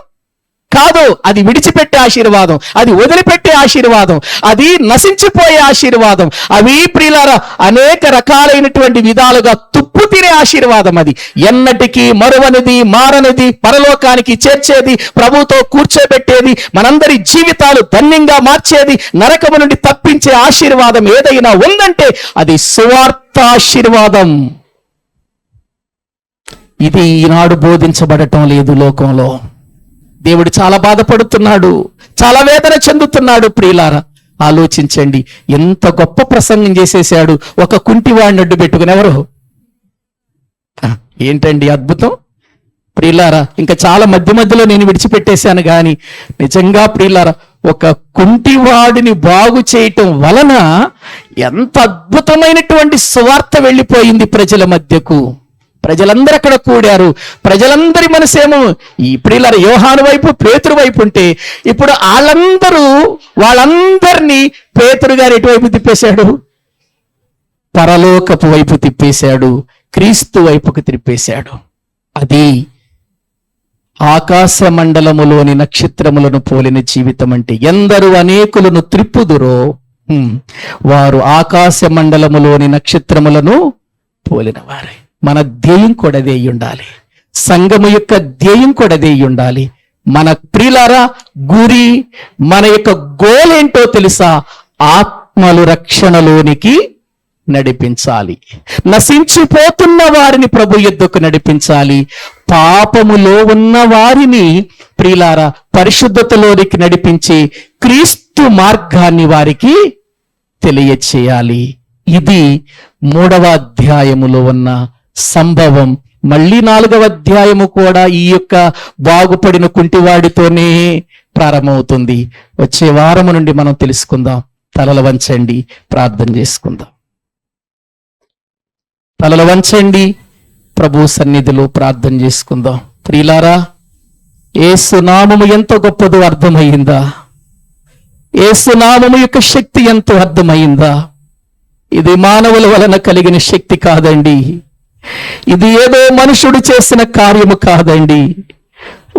కాదు. అది విడిచిపెట్టే ఆశీర్వాదం, అది వదిలిపెట్టే ఆశీర్వాదం, అది నశించిపోయే ఆశీర్వాదం. అవి ప్రియులారా అనేక రకాలైనటువంటి విధాలుగా తుప్పు తినే ఆశీర్వాదం. అది ఎన్నటికీ మరువనిది, మారనిది, పరలోకానికి చేర్చేది, ప్రభుతో కూర్చోబెట్టేది, మనందరి జీవితాలు ధన్యంగా మార్చేది, నరకము నుండి తప్పించే ఆశీర్వాదం ఏదైనా ఉందంటే అది సువార్త ఆశీర్వాదం. ఇది ఈనాడు బోధించబడటం లేదు లోకంలో. దేవుడు చాలా బాధపడుతున్నాడు, చాలా వేదన చెందుతున్నాడు. ప్రియులారా ఆలోచించండి, ఎంత గొప్ప ప్రసంగం చేసేసాడు ఒక కుంటివాడిని అడ్డు పెట్టుకుని. ఎవరు? ఏంటండి అద్భుతం! ప్రియులారా ఇంకా చాలా మధ్యలో నేను విడిచిపెట్టేశాను కానీ నిజంగా ప్రియులారా ఒక కుంటివాడిని బాగు చేయటం వలన ఎంత అద్భుతమైనటువంటి సువార్త వెళ్ళిపోయింది ప్రజల మధ్యకు. ప్రజలందరూ అక్కడ కూడారు. ప్రజలందరి మనసేమో ఈ ప్రియులారా యోహాను వైపు, పేతురు వైపు ఉంటే ఇప్పుడు వాళ్ళందరినీ పేతురు గారు ఎటువైపు తిప్పేశాడు? పరలోకపు వైపు తిప్పేశాడు, క్రీస్తు వైపుకు తిప్పేశాడు. అది ఆకాశ మండలములోని నక్షత్రములను పోలిన జీవితం అంటే. ఎందరు అనేకులను త్రిప్పుదురో వారు ఆకాశ మండలములోని నక్షత్రములను పోలిన వారే. మన ధ్యేయం కూడా అదే ఉండాలి, సంఘము యొక్క ధ్యేయం కూడా అదే ఉండాలి. మన ప్రియులారా గురి, మన యొక్క గోల్ ఏంటో తెలుసా? ఆత్మలు రక్షణలోనికి నడిపించాలి. నశించిపోతున్న వారిని ప్రభు యొద్దకు నడిపించాలి. పాపములో ఉన్న వారిని ప్రియులారా పరిశుద్ధతలోనికి నడిపించి క్రీస్తు మార్గాన్ని వారికి తెలియచేయాలి. ఇది 3వ అధ్యాయములో ఉన్న సంభవం. మళ్ళీ 4వ అధ్యాయము కూడా ఈ యొక్క బాగుపడిన కుంటివాడితోనే ప్రారంభమవుతుంది. వచ్చే వారము నుండి మనం తెలుసుకుందాం. తలలు వంచండి, ప్రార్థన చేసుకుందాం. తలలు వంచండి, ప్రభు సన్నిధిలో ప్రార్థన చేసుకుందాం. ప్రియులారా, యేసు నామము ఎంత గొప్పదో అర్థమయ్యిందా? యేసు నామము యొక్క శక్తి ఎంతో అర్థమైందా? ఇది మానవుల వలన కలిగిన శక్తి కాదండి. ఇది ఏదో మనుషుడు చేసిన కార్యము కాదండి.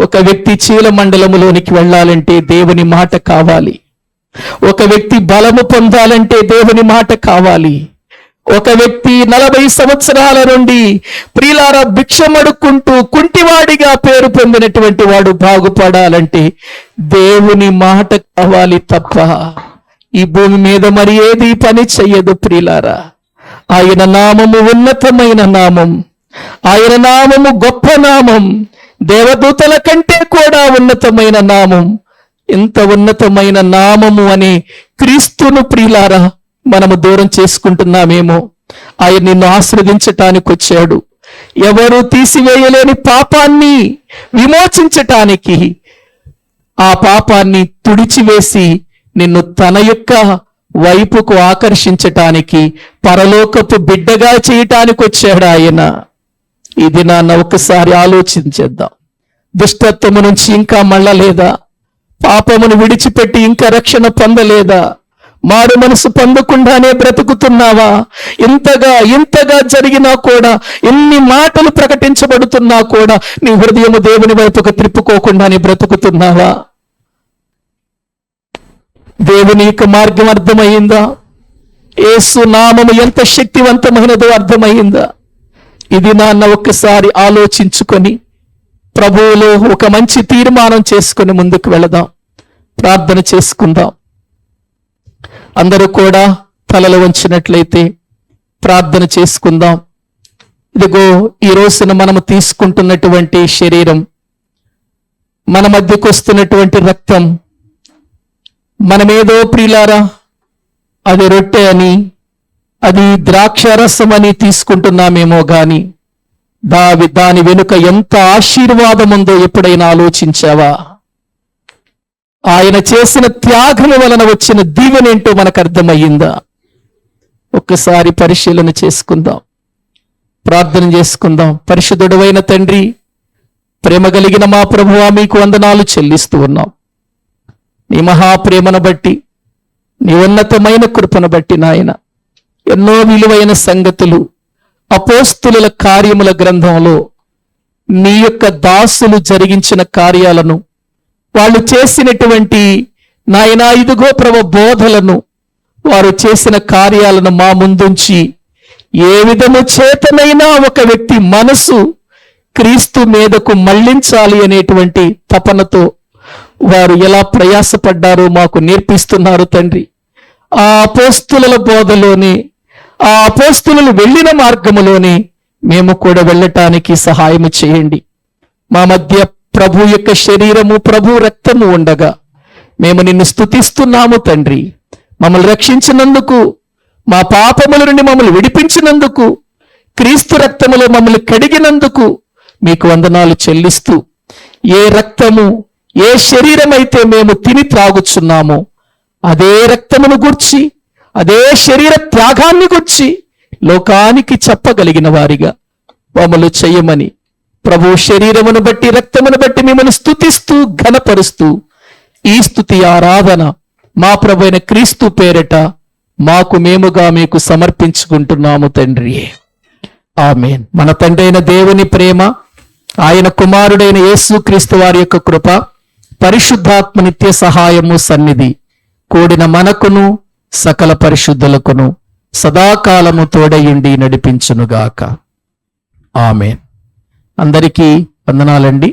ఒక వ్యక్తి చీలమండలములోనికి వెళ్ళాలంటే దేవుని మాట కావాలి. ఒక వ్యక్తి బలము పొందాలంటే దేవుని మాట కావాలి. ఒక వ్యక్తి 40 సంవత్సరాల నుండి ప్రియులారా భిక్షమడుక్కుంటూ కుంటివాడిగా పేరు పొందినటువంటి వాడు బాగుపడాలంటే దేవుని మాట కావాలి తప్ప ఈ భూమి మీద మరి ఏది పని చెయ్యదు. ప్రియులారా, ఆయన నామము ఉన్నతమైన నామం, ఆయన నామము గొప్ప నామం, దేవదూతల కంటే కూడా ఉన్నతమైన నామం. ఇంత ఉన్నతమైన నామము అనే క్రీస్తును ప్రియులారా మనము దూరం చేసుకుంటున్నామేమో. ఆయన నిన్ను ఆశీర్వదించటానికి వచ్చాడు. ఎవరు తీసివేయలేని పాపాన్ని విమోచించటానికి, ఆ పాపాన్ని తుడిచివేసి నిన్ను తన యొక్క వైపుకు ఆకర్షించటానికి, పరలోకపు బిడ్డగా చేయటానికి వచ్చాడు ఆయన. ఇది నాన్న ఒకసారి ఆలోచించేద్దాం. దుష్టత్వము నుంచి ఇంకా మళ్ళలేదా? పాపమును విడిచిపెట్టి ఇంకా రక్షణ పొందలేదా? మారు మనసు పొందకుండానే బ్రతుకుతున్నావా? ఇంతగా జరిగినా కూడా, ఎన్ని మాటలు ప్రకటించబడుతున్నా కూడా నీ హృదయము దేవుని వైపుకు త్రిప్పుకోకుండానే బ్రతుకుతున్నావా? దేవుని యొక్క మార్గం అర్థమైందా? యేసు నామము ఎంత శక్తివంతమైనదో అర్థమైందా? ఇది నాన్న ఒక్కసారి ఆలోచించుకొని ప్రభువులో ఒక మంచి తీర్మానం చేసుకొని ముందుకు వెళదాం. ప్రార్థన చేసుకుందాం. అందరూ కూడా తలలు వంచినట్లయితే ప్రార్థన చేసుకుందాం. ఇదిగో ఈ రోజున మనము తీసుకుంటున్నటువంటి శరీరం, మన మధ్యకు వస్తున్నటువంటి రక్తం, మనమేదో ప్రియులారా అది రొట్టె అని, అది ద్రాక్షారసం అని తీసుకుంటున్నామేమో గాని దాని వెనుక ఎంత ఆశీర్వాదం ఉందో ఎప్పుడైనా ఆలోచించావా? ఆయన చేసిన త్యాగము వలన వచ్చిన దీవెనేంటో మనకు అర్థమయ్యిందా? ఒక్కసారి పరిశీలన చేసుకుందాం, ప్రార్థన చేసుకుందాం. పరిశుద్ధుడైన తండ్రి, ప్రేమ కలిగిన మా ప్రభువా, మీకు వందనాలు చెల్లిస్తూ ఉన్నాం. నీ మహాప్రేమను బట్టి, నీ ఉన్నతమైన కృపను బట్టి నాయన ఎన్నో విలువైన సంగతులు అపోస్తులుల కార్యముల గ్రంథంలో నీ యొక్క దాసులు జరిగించిన కార్యాలను, వాళ్ళు చేసినటువంటి నాయనా ఇదిగో ప్రభు బోధలను, వారు చేసిన కార్యాలను మా ముందుంచి ఏ విధము చేతనైనా ఒక వ్యక్తి మనసు క్రీస్తు మీదకు మళ్లించాలి అనేటువంటి తపనతో వారు ఎలా ప్రయాసపడ్డారో మాకు నేర్పిస్తున్నారు తండ్రి. ఆ అపోస్తుల బోధలోనే, ఆ అపోస్తులు వెళ్ళిన మార్గములోనే మేము కూడా వెళ్ళటానికి సహాయము చేయండి. మా మధ్య ప్రభు యొక్క శరీరము, ప్రభు రక్తము ఉండగా మేము నిన్ను స్తుతిస్తున్నాము తండ్రి. మమ్మల్ని రక్షించినందుకు, మా పాపముల నుండి మమ్మల్ని విడిపించినందుకు, క్రీస్తు రక్తములో మమ్మల్ని కడిగినందుకు మీకు వందనాలు చెల్లిస్తూ, ఏ రక్తము, ఏ శరీరం అయితే మేము తిని త్రాగుచున్నామో అదే రక్తమును గూర్చి, అదే శరీర త్యాగాన్ని గూర్చి లోకానికి చెప్పగలిగిన వారిగా మమ్మల్ని చెయ్యమని ప్రభు శరీరమును బట్టి, రక్తమును బట్టి మిమ్మల్ని స్తుతిస్తూ ఘనపరుస్తూ ఈ స్తుతి ఆరాధన మా ప్రభు అయిన క్రీస్తు పేరట మాకు మేముగా మీకు సమర్పించుకుంటున్నాము తండ్రి. ఆమేన్. మన తండ్రి అయిన దేవుని ప్రేమ, ఆయన కుమారుడైన యేసుక్రీస్తు వారి యొక్క కృప, పరిశుద్ధాత్మ నిత్య సహాయము సన్నిధి కూడిన మనకును సకల పరిశుద్ధులకును సదాకాలము తోడయుండి నడిపించునుగాక. ఆమేన్. అందరికీ వందనాలండి.